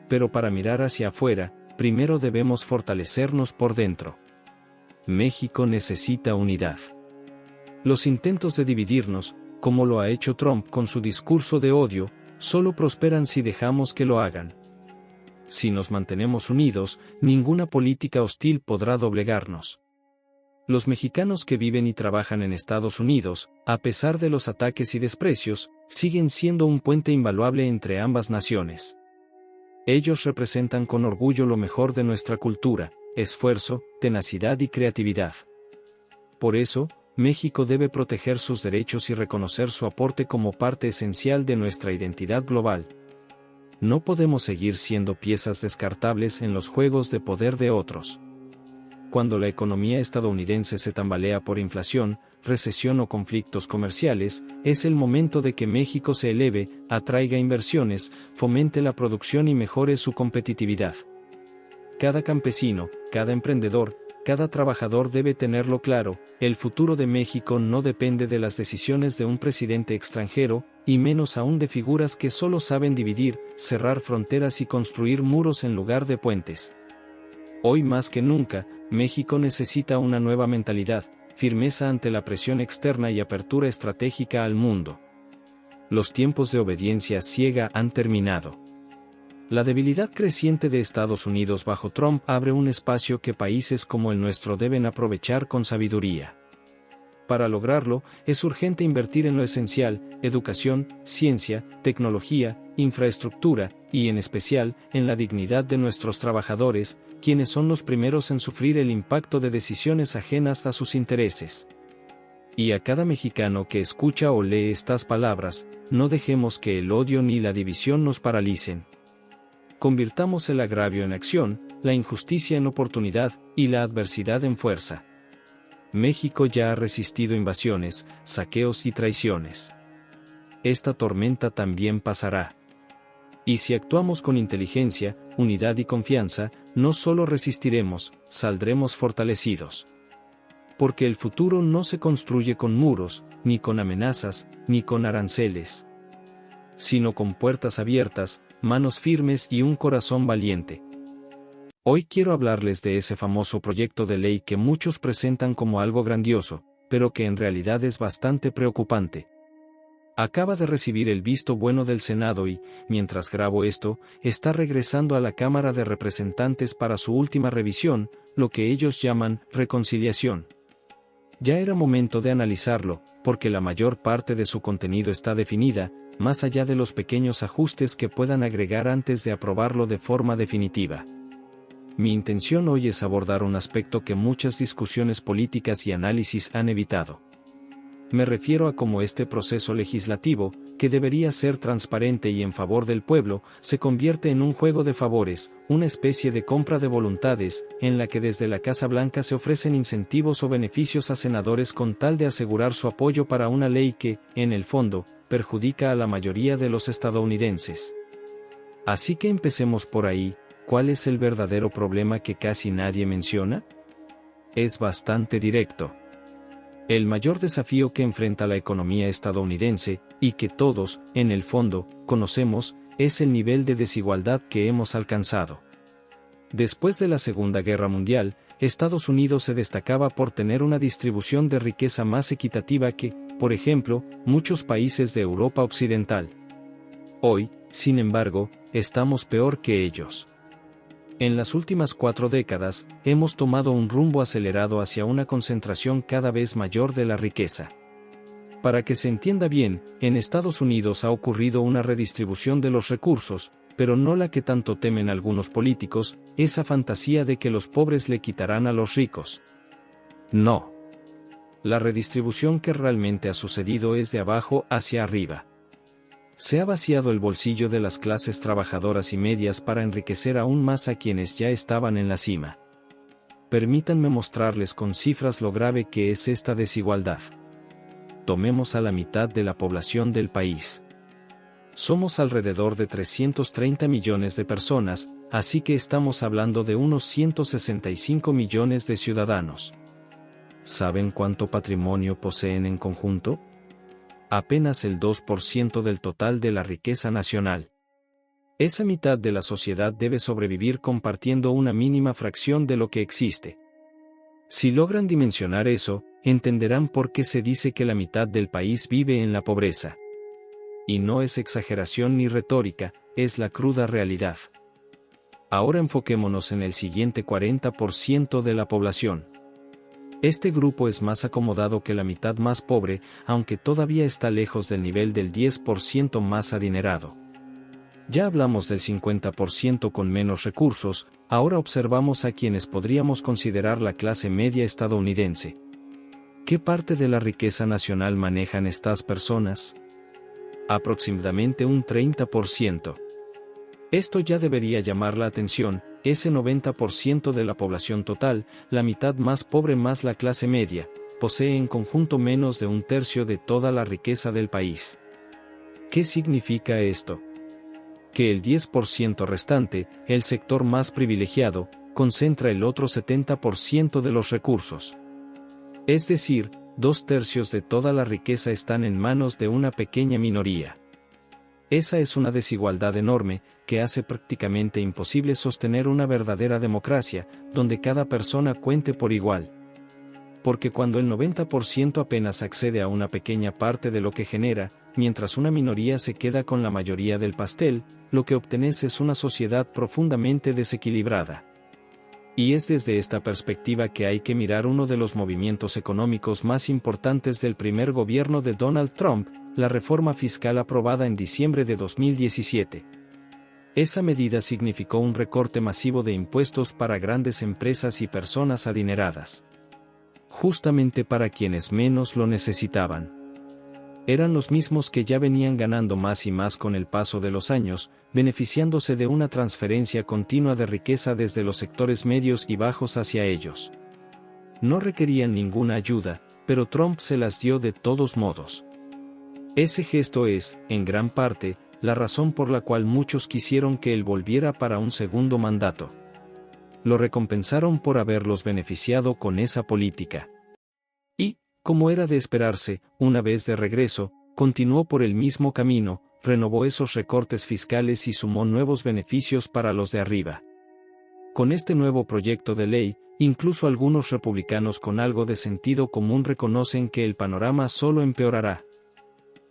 Pero para mirar hacia afuera, primero debemos fortalecernos por dentro. México necesita unidad. Los intentos de dividirnos, como lo ha hecho Trump con su discurso de odio, solo prosperan si dejamos que lo hagan. Si nos mantenemos unidos, ninguna política hostil podrá doblegarnos. Los mexicanos que viven y trabajan en Estados Unidos, a pesar de los ataques y desprecios, siguen siendo un puente invaluable entre ambas naciones. Ellos representan con orgullo lo mejor de nuestra cultura, esfuerzo, tenacidad y creatividad. Por eso, México debe proteger sus derechos y reconocer su aporte como parte esencial de nuestra identidad global. No podemos seguir siendo piezas descartables en los juegos de poder de otros. Cuando la economía estadounidense se tambalea por inflación, recesión o conflictos comerciales, es el momento de que México se eleve, atraiga inversiones, fomente la producción y mejore su competitividad. Cada campesino, cada emprendedor, cada trabajador debe tenerlo claro: el futuro de México no depende de las decisiones de un presidente extranjero, y menos aún de figuras que solo saben dividir, cerrar fronteras y construir muros en lugar de puentes. Hoy más que nunca, México necesita una nueva mentalidad, firmeza ante la presión externa y apertura estratégica al mundo. Los tiempos de obediencia ciega han terminado. La debilidad creciente de Estados Unidos bajo Trump abre un espacio que países como el nuestro deben aprovechar con sabiduría. Para lograrlo, es urgente invertir en lo esencial: educación, ciencia, tecnología, infraestructura, y en especial, en la dignidad de nuestros trabajadores, quienes son los primeros en sufrir el impacto de decisiones ajenas a sus intereses. Y a cada mexicano que escucha o lee estas palabras, no dejemos que el odio ni la división nos paralicen. Convirtamos el agravio en acción, la injusticia en oportunidad, y la adversidad en fuerza. México ya ha resistido invasiones, saqueos y traiciones. Esta tormenta también pasará. Y si actuamos con inteligencia, unidad y confianza, no solo resistiremos, saldremos fortalecidos. Porque el futuro no se construye con muros, ni con amenazas, ni con aranceles, sino con puertas abiertas, manos firmes y un corazón valiente. Hoy quiero hablarles de ese famoso proyecto de ley que muchos presentan como algo grandioso, pero que en realidad es bastante preocupante. Acaba de recibir el visto bueno del Senado y, mientras grabo esto, está regresando a la Cámara de Representantes para su última revisión, lo que ellos llaman reconciliación. Ya era momento de analizarlo, porque la mayor parte de su contenido está definida, más allá de los pequeños ajustes que puedan agregar antes de aprobarlo de forma definitiva. Mi intención hoy es abordar un aspecto que muchas discusiones políticas y análisis han evitado. Me refiero a cómo este proceso legislativo, que debería ser transparente y en favor del pueblo, se convierte en un juego de favores, una especie de compra de voluntades, en la que desde la Casa Blanca se ofrecen incentivos o beneficios a senadores con tal de asegurar su apoyo para una ley que, en el fondo, perjudica a la mayoría de los estadounidenses. Así que empecemos por ahí. ¿Cuál es el verdadero problema que casi nadie menciona? Es bastante directo. El mayor desafío que enfrenta la economía estadounidense, y que todos, en el fondo, conocemos, es el nivel de desigualdad que hemos alcanzado. Después de la Segunda Guerra Mundial, Estados Unidos se destacaba por tener una distribución de riqueza más equitativa que, por ejemplo, muchos países de Europa Occidental. Hoy, sin embargo, estamos peor que ellos. En las últimas 4 décadas, hemos tomado un rumbo acelerado hacia una concentración cada vez mayor de la riqueza. Para que se entienda bien, en Estados Unidos ha ocurrido una redistribución de los recursos, pero no la que tanto temen algunos políticos, esa fantasía de que los pobres le quitarán a los ricos. No. La redistribución que realmente ha sucedido es de abajo hacia arriba. Se ha vaciado el bolsillo de las clases trabajadoras y medias para enriquecer aún más a quienes ya estaban en la cima. Permítanme mostrarles con cifras lo grave que es esta desigualdad. Tomemos a la mitad de la población del país. Somos alrededor de 330 millones de personas, así que estamos hablando de unos 165 millones de ciudadanos. ¿Saben cuánto patrimonio poseen en conjunto? Apenas el 2% del total de la riqueza nacional. Esa mitad de la sociedad debe sobrevivir compartiendo una mínima fracción de lo que existe. Si logran dimensionar eso, entenderán por qué se dice que la mitad del país vive en la pobreza. Y no es exageración ni retórica, es la cruda realidad. Ahora enfoquémonos en el siguiente 40% de la población. Este grupo es más acomodado que la mitad más pobre, aunque todavía está lejos del nivel del 10% más adinerado. Ya hablamos del 50% con menos recursos, ahora observamos a quienes podríamos considerar la clase media estadounidense. ¿Qué parte de la riqueza nacional manejan estas personas? Aproximadamente un 30%. Esto ya debería llamar la atención. Ese 90% de la población total, la mitad más pobre más la clase media, posee en conjunto menos de un tercio de toda la riqueza del país. ¿Qué significa esto? Que el 10% restante, el sector más privilegiado, concentra el otro 70% de los recursos. Es decir, 2/3 de toda la riqueza están en manos de una pequeña minoría. Esa es una desigualdad enorme, que hace prácticamente imposible sostener una verdadera democracia, donde cada persona cuente por igual. Porque cuando el 90% apenas accede a una pequeña parte de lo que genera, mientras una minoría se queda con la mayoría del pastel, lo que obtenés es una sociedad profundamente desequilibrada. Y es desde esta perspectiva que hay que mirar uno de los movimientos económicos más importantes del primer gobierno de Donald Trump, la reforma fiscal aprobada en diciembre de 2017. Esa medida significó un recorte masivo de impuestos para grandes empresas y personas adineradas. justamente para quienes menos lo necesitaban. Eran los mismos que ya venían ganando más y más con el paso de los años, beneficiándose de una transferencia continua de riqueza desde los sectores medios y bajos hacia ellos. No requerían ninguna ayuda, pero Trump se las dio de todos modos. Ese gesto es, en gran parte, la razón por la cual muchos quisieron que él volviera para un segundo mandato. Lo recompensaron por haberlos beneficiado con esa política. Y, como era de esperarse, una vez de regreso, continuó por el mismo camino, renovó esos recortes fiscales y sumó nuevos beneficios para los de arriba. Con este nuevo proyecto de ley, incluso algunos republicanos con algo de sentido común reconocen que el panorama solo empeorará.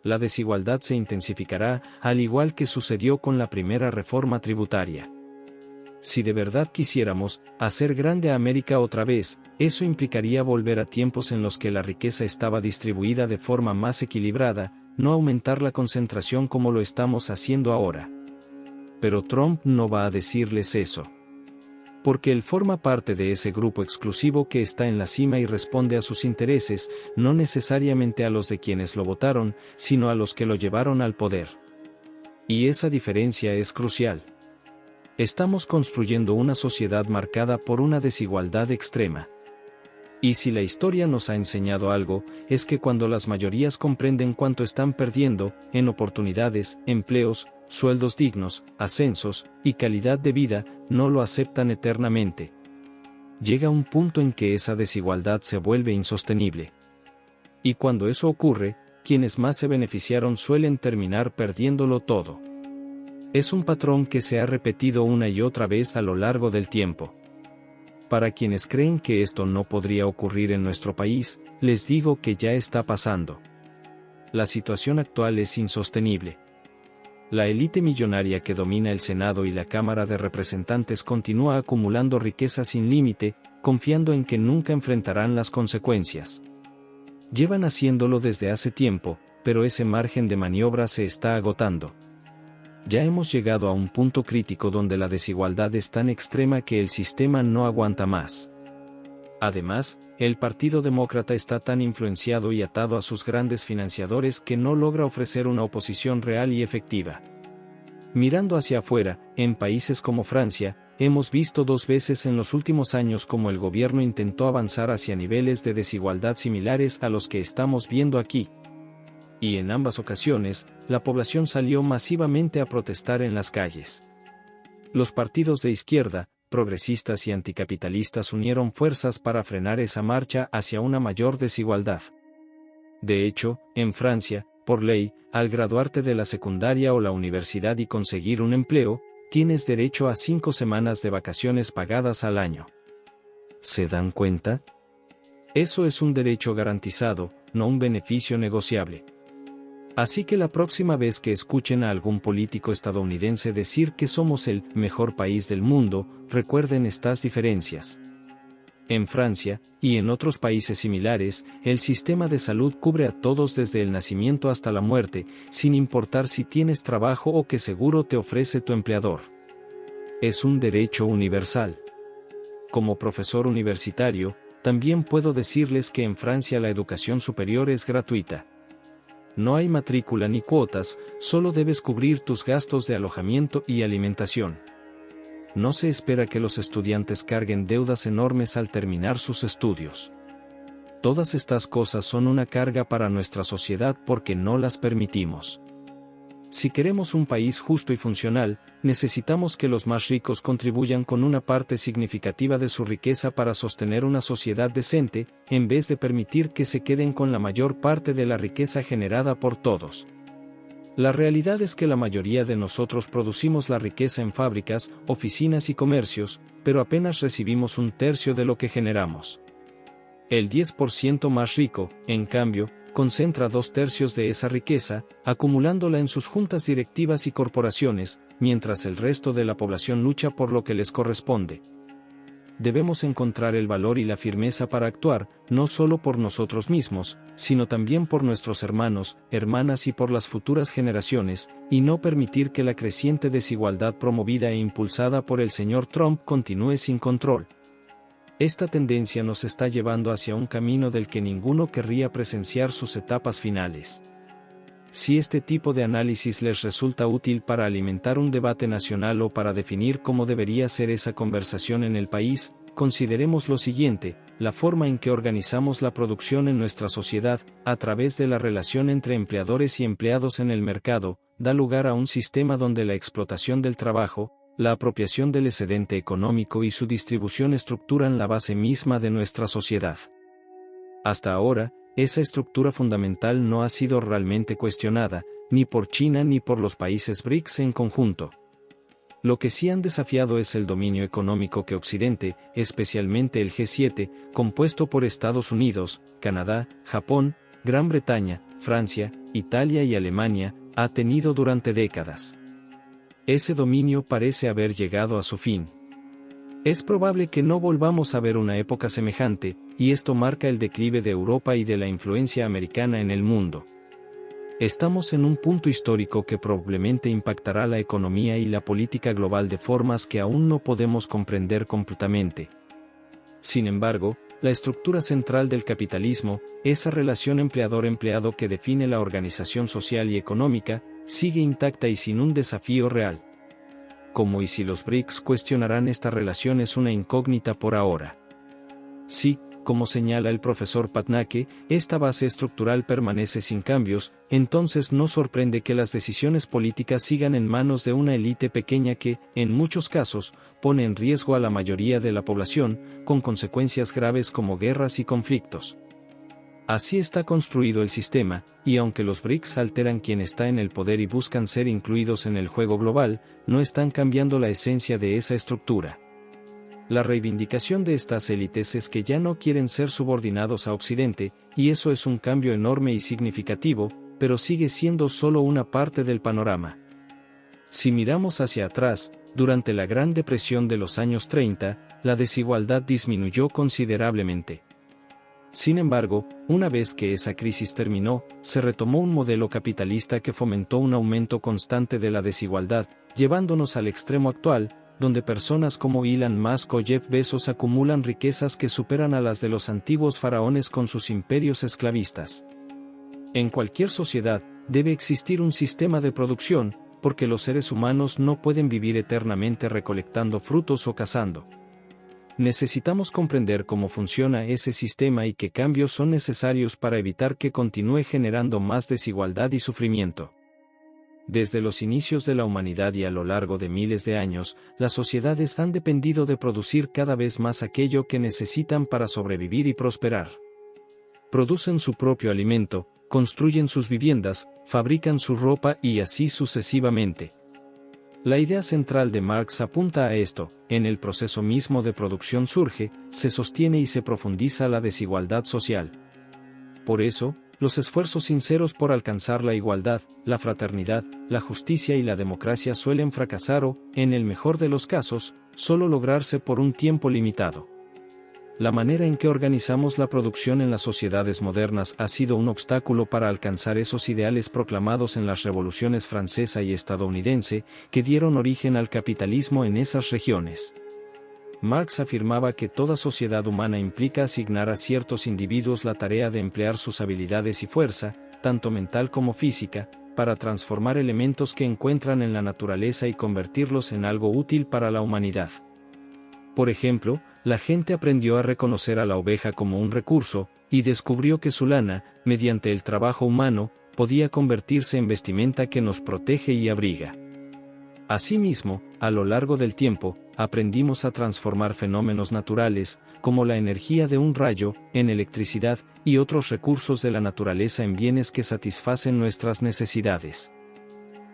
La desigualdad se intensificará, al igual que sucedió con la primera reforma tributaria. Si de verdad quisiéramos hacer grande a América otra vez, eso implicaría volver a tiempos en los que la riqueza estaba distribuida de forma más equilibrada, no aumentar la concentración como lo estamos haciendo ahora. Pero Trump no va a decirles eso. Porque él forma parte de ese grupo exclusivo que está en la cima y responde a sus intereses, no necesariamente a los de quienes lo votaron, sino a los que lo llevaron al poder. Y esa diferencia es crucial. Estamos construyendo una sociedad marcada por una desigualdad extrema. Y si la historia nos ha enseñado algo, es que cuando las mayorías comprenden cuánto están perdiendo, en oportunidades, empleos, sueldos dignos, ascensos, y calidad de vida, no lo aceptan eternamente. Llega un punto en que esa desigualdad se vuelve insostenible. Y cuando eso ocurre, quienes más se beneficiaron suelen terminar perdiéndolo todo. Es un patrón que se ha repetido una y otra vez a lo largo del tiempo. Para quienes creen que esto no podría ocurrir en nuestro país, les digo que ya está pasando. La situación actual es insostenible. La élite millonaria que domina el Senado y la Cámara de Representantes continúa acumulando riqueza sin límite, confiando en que nunca enfrentarán las consecuencias. Llevan haciéndolo desde hace tiempo, pero ese margen de maniobra se está agotando. Ya hemos llegado a un punto crítico donde la desigualdad es tan extrema que el sistema no aguanta más. Además, el Partido Demócrata está tan influenciado y atado a sus grandes financiadores que no logra ofrecer una oposición real y efectiva. Mirando hacia afuera, en países como Francia, hemos visto 2 veces en los últimos años cómo el gobierno intentó avanzar hacia niveles de desigualdad similares a los que estamos viendo aquí. Y en ambas ocasiones, la población salió masivamente a protestar en las calles. Los partidos de izquierda, progresistas y anticapitalistas unieron fuerzas para frenar esa marcha hacia una mayor desigualdad. De hecho, en Francia, por ley, al graduarte de la secundaria o la universidad y conseguir un empleo, tienes derecho a 5 semanas de vacaciones pagadas al año. ¿Se dan cuenta? Eso es un derecho garantizado, no un beneficio negociable. Así que la próxima vez que escuchen a algún político estadounidense decir que somos el mejor país del mundo, recuerden estas diferencias. En Francia, y en otros países similares, el sistema de salud cubre a todos desde el nacimiento hasta la muerte, sin importar si tienes trabajo o qué seguro te ofrece tu empleador. Es un derecho universal. Como profesor universitario, también puedo decirles que en Francia la educación superior es gratuita. No hay matrícula ni cuotas, solo debes cubrir tus gastos de alojamiento y alimentación. No se espera que los estudiantes carguen deudas enormes al terminar sus estudios. Todas estas cosas son una carga para nuestra sociedad porque no las permitimos. Si queremos un país justo y funcional, necesitamos que los más ricos contribuyan con una parte significativa de su riqueza para sostener una sociedad decente, en vez de permitir que se queden con la mayor parte de la riqueza generada por todos. La realidad es que la mayoría de nosotros producimos la riqueza en fábricas, oficinas y comercios, pero apenas recibimos 1/3 de lo que generamos. El 10% más rico, en cambio, concentra 2/3 de esa riqueza, acumulándola en sus juntas directivas y corporaciones, mientras el resto de la población lucha por lo que les corresponde. Debemos encontrar el valor y la firmeza para actuar, no solo por nosotros mismos, sino también por nuestros hermanos, hermanas y por las futuras generaciones, y no permitir que la creciente desigualdad promovida e impulsada por el señor Trump continúe sin control. Esta tendencia nos está llevando hacia un camino del que ninguno querría presenciar sus etapas finales. Si este tipo de análisis les resulta útil para alimentar un debate nacional o para definir cómo debería ser esa conversación en el país, consideremos lo siguiente: la forma en que organizamos la producción en nuestra sociedad, a través de la relación entre empleadores y empleados en el mercado, da lugar a un sistema donde la explotación del trabajo, la apropiación del excedente económico y su distribución estructuran la base misma de nuestra sociedad. Hasta ahora, esa estructura fundamental no ha sido realmente cuestionada, ni por China ni por los países BRICS en conjunto. Lo que sí han desafiado es el dominio económico que Occidente, especialmente el G7, compuesto por Estados Unidos, Canadá, Japón, Gran Bretaña, Francia, Italia y Alemania, ha tenido durante décadas. Ese dominio parece haber llegado a su fin. Es probable que no volvamos a ver una época semejante, y esto marca el declive de Europa y de la influencia americana en el mundo. Estamos en un punto histórico que probablemente impactará la economía y la política global de formas que aún no podemos comprender completamente. Sin embargo, la estructura central del capitalismo, esa relación empleador-empleado que define la organización social y económica, sigue intacta y sin un desafío real. ¿Cómo y si los BRICS cuestionarán esta relación? Es una incógnita por ahora. Sí, como señala el profesor Patnaike, esta base estructural permanece sin cambios, entonces no sorprende que las decisiones políticas sigan en manos de una élite pequeña que, en muchos casos, pone en riesgo a la mayoría de la población, con consecuencias graves como guerras y conflictos. Así está construido el sistema, y aunque los BRICS alteran quién está en el poder y buscan ser incluidos en el juego global, no están cambiando la esencia de esa estructura. La reivindicación de estas élites es que ya no quieren ser subordinados a Occidente, y eso es un cambio enorme y significativo, pero sigue siendo solo una parte del panorama. Si miramos hacia atrás, durante la Gran Depresión de los años 30, la desigualdad disminuyó considerablemente. Sin embargo, una vez que esa crisis terminó, se retomó un modelo capitalista que fomentó un aumento constante de la desigualdad, llevándonos al extremo actual, donde personas como Elon Musk o Jeff Bezos acumulan riquezas que superan a las de los antiguos faraones con sus imperios esclavistas. En cualquier sociedad, debe existir un sistema de producción, porque los seres humanos no pueden vivir eternamente recolectando frutos o cazando. Necesitamos comprender cómo funciona ese sistema y qué cambios son necesarios para evitar que continúe generando más desigualdad y sufrimiento. Desde los inicios de la humanidad y a lo largo de miles de años, las sociedades han dependido de producir cada vez más aquello que necesitan para sobrevivir y prosperar. Producen su propio alimento, construyen sus viviendas, fabrican su ropa y así sucesivamente. La idea central de Marx apunta a esto: en el proceso mismo de producción surge, se sostiene y se profundiza la desigualdad social. Por eso, los esfuerzos sinceros por alcanzar la igualdad, la fraternidad, la justicia y la democracia suelen fracasar o, en el mejor de los casos, solo lograrse por un tiempo limitado. La manera en que organizamos la producción en las sociedades modernas ha sido un obstáculo para alcanzar esos ideales proclamados en las revoluciones francesa y estadounidense, que dieron origen al capitalismo en esas regiones. Marx afirmaba que toda sociedad humana implica asignar a ciertos individuos la tarea de emplear sus habilidades y fuerza, tanto mental como física, para transformar elementos que encuentran en la naturaleza y convertirlos en algo útil para la humanidad. Por ejemplo, la gente aprendió a reconocer a la oveja como un recurso, y descubrió que su lana, mediante el trabajo humano, podía convertirse en vestimenta que nos protege y abriga. Asimismo, a lo largo del tiempo, aprendimos a transformar fenómenos naturales, como la energía de un rayo, en electricidad, y otros recursos de la naturaleza en bienes que satisfacen nuestras necesidades.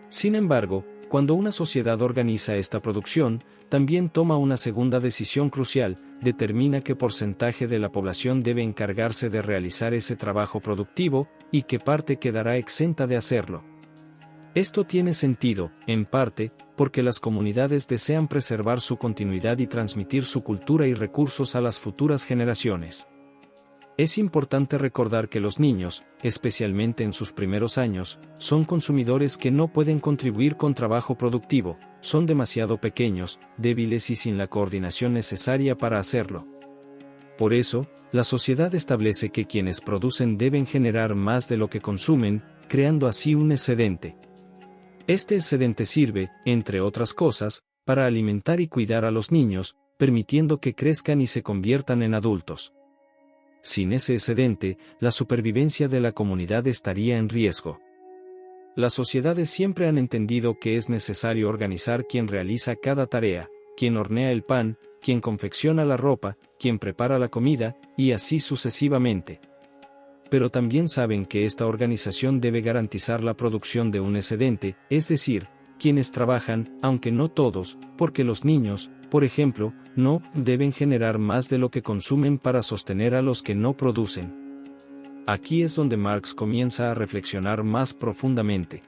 Sin embargo, cuando una sociedad organiza esta producción, también toma una segunda decisión crucial: determina qué porcentaje de la población debe encargarse de realizar ese trabajo productivo, y qué parte quedará exenta de hacerlo. Esto tiene sentido, en parte, porque las comunidades desean preservar su continuidad y transmitir su cultura y recursos a las futuras generaciones. Es importante recordar que los niños, especialmente en sus primeros años, son consumidores que no pueden contribuir con trabajo productivo, son demasiado pequeños, débiles y sin la coordinación necesaria para hacerlo. Por eso, la sociedad establece que quienes producen deben generar más de lo que consumen, creando así un excedente. Este excedente sirve, entre otras cosas, para alimentar y cuidar a los niños, permitiendo que crezcan y se conviertan en adultos. Sin ese excedente, la supervivencia de la comunidad estaría en riesgo. Las sociedades siempre han entendido que es necesario organizar quien realiza cada tarea, quien hornea el pan, quien confecciona la ropa, quien prepara la comida, y así sucesivamente. Pero también saben que esta organización debe garantizar la producción de un excedente, es decir, quienes trabajan, aunque no todos, porque los niños, por ejemplo, no deben generar más de lo que consumen para sostener a los que no producen. Aquí es donde Marx comienza a reflexionar más profundamente.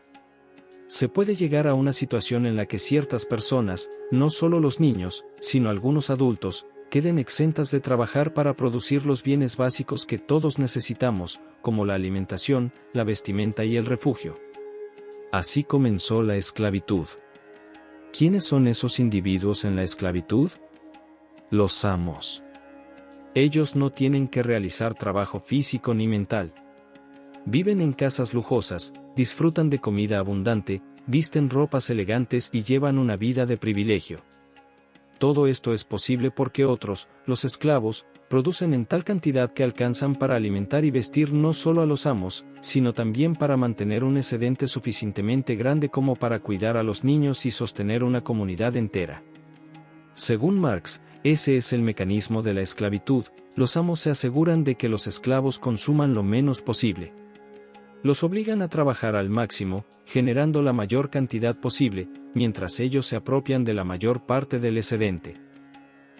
Se puede llegar a una situación en la que ciertas personas, no solo los niños, sino algunos adultos, queden exentas de trabajar para producir los bienes básicos que todos necesitamos, como la alimentación, la vestimenta y el refugio. Así comenzó la esclavitud. ¿Quiénes son esos individuos en la esclavitud? Los amos. Ellos no tienen que realizar trabajo físico ni mental. Viven en casas lujosas, disfrutan de comida abundante, visten ropas elegantes y llevan una vida de privilegio. Todo esto es posible porque otros, los esclavos, producen en tal cantidad que alcanzan para alimentar y vestir no solo a los amos, sino también para mantener un excedente suficientemente grande como para cuidar a los niños y sostener una comunidad entera. Según Marx, ese es el mecanismo de la esclavitud. Los amos se aseguran de que los esclavos consuman lo menos posible. Los obligan a trabajar al máximo, generando la mayor cantidad posible, mientras ellos se apropian de la mayor parte del excedente.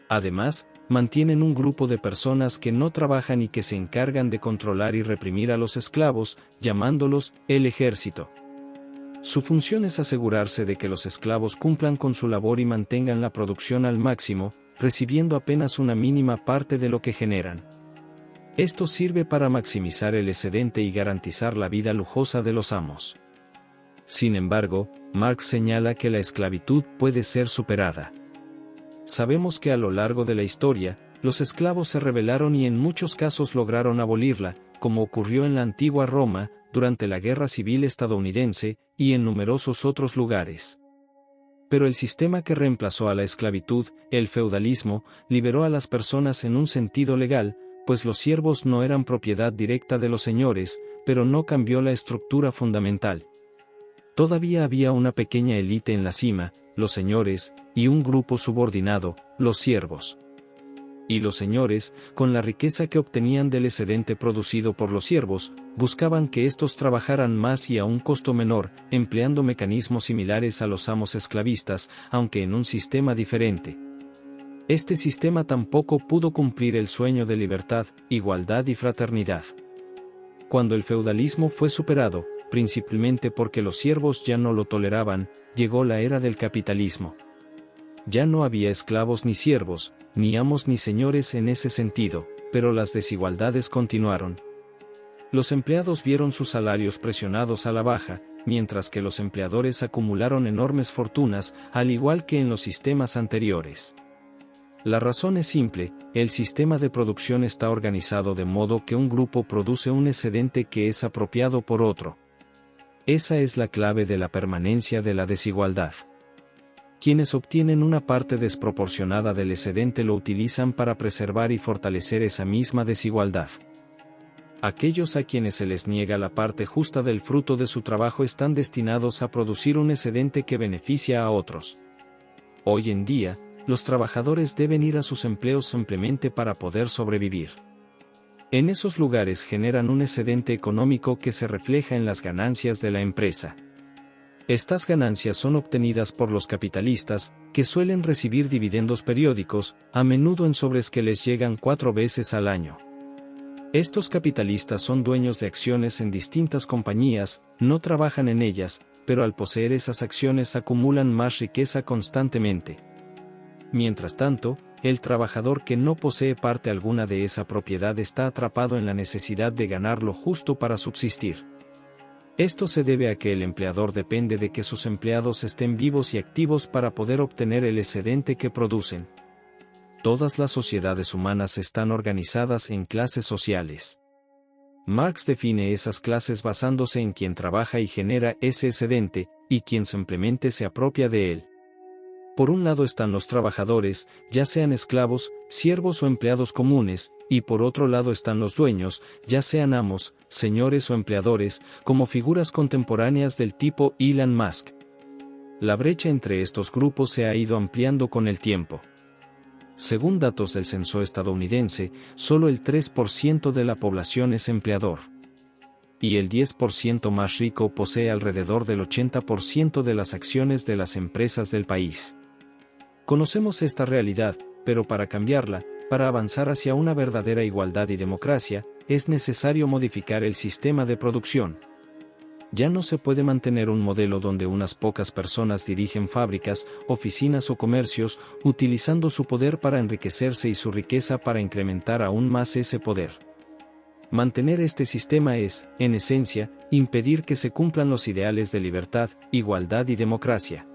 Además, mantienen un grupo de personas que no trabajan y que se encargan de controlar y reprimir a los esclavos, llamándolos el ejército. Su función es asegurarse de que los esclavos cumplan con su labor y mantengan la producción al máximo, recibiendo apenas una mínima parte de lo que generan. Esto sirve para maximizar el excedente y garantizar la vida lujosa de los amos. Sin embargo, Marx señala que la esclavitud puede ser superada. Sabemos que a lo largo de la historia, los esclavos se rebelaron y en muchos casos lograron abolirla, como ocurrió en la antigua Roma, durante la Guerra Civil estadounidense, y en numerosos otros lugares. Pero el sistema que reemplazó a la esclavitud, el feudalismo, liberó a las personas en un sentido legal, pues los siervos no eran propiedad directa de los señores, pero no cambió la estructura fundamental. Todavía había una pequeña élite en la cima, los señores, y un grupo subordinado, los siervos. Y los señores, con la riqueza que obtenían del excedente producido por los siervos, buscaban que éstos trabajaran más y a un costo menor, empleando mecanismos similares a los amos esclavistas, aunque en un sistema diferente. Este sistema tampoco pudo cumplir el sueño de libertad, igualdad y fraternidad. Cuando el feudalismo fue superado, principalmente porque los siervos ya no lo toleraban, llegó la era del capitalismo. Ya no había esclavos ni siervos, ni amos ni señores en ese sentido, pero las desigualdades continuaron. Los empleados vieron sus salarios presionados a la baja, mientras que los empleadores acumularon enormes fortunas, al igual que en los sistemas anteriores. La razón es simple, el sistema de producción está organizado de modo que un grupo produce un excedente que es apropiado por otro. Esa es la clave de la permanencia de la desigualdad. Quienes obtienen una parte desproporcionada del excedente lo utilizan para preservar y fortalecer esa misma desigualdad. Aquellos a quienes se les niega la parte justa del fruto de su trabajo están destinados a producir un excedente que beneficia a otros. Hoy en día, los trabajadores deben ir a sus empleos simplemente para poder sobrevivir. En esos lugares generan un excedente económico que se refleja en las ganancias de la empresa. Estas ganancias son obtenidas por los capitalistas, que suelen recibir dividendos periódicos, a menudo en sobres que les llegan 4 veces al año. Estos capitalistas son dueños de acciones en distintas compañías, no trabajan en ellas, pero al poseer esas acciones acumulan más riqueza constantemente. Mientras tanto, el trabajador que no posee parte alguna de esa propiedad está atrapado en la necesidad de ganar lo justo para subsistir. Esto se debe a que el empleador depende de que sus empleados estén vivos y activos para poder obtener el excedente que producen. Todas las sociedades humanas están organizadas en clases sociales. Marx define esas clases basándose en quien trabaja y genera ese excedente, y quien simplemente se apropia de él. Por un lado están los trabajadores, ya sean esclavos, siervos o empleados comunes, y por otro lado están los dueños, ya sean amos, señores o empleadores, como figuras contemporáneas del tipo Elon Musk. La brecha entre estos grupos se ha ido ampliando con el tiempo. Según datos del censo estadounidense, solo el 3% de la población es empleador. Y el 10% más rico posee alrededor del 80% de las acciones de las empresas del país. Conocemos esta realidad, pero para cambiarla, para avanzar hacia una verdadera igualdad y democracia, es necesario modificar el sistema de producción. Ya no se puede mantener un modelo donde unas pocas personas dirigen fábricas, oficinas o comercios, utilizando su poder para enriquecerse y su riqueza para incrementar aún más ese poder. Mantener este sistema es, en esencia, impedir que se cumplan los ideales de libertad, igualdad y democracia.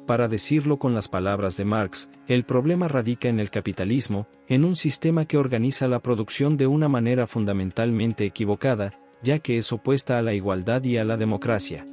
Para decirlo con las palabras de Marx, el problema radica en el capitalismo, en un sistema que organiza la producción de una manera fundamentalmente equivocada, ya que es opuesta a la igualdad y a la democracia.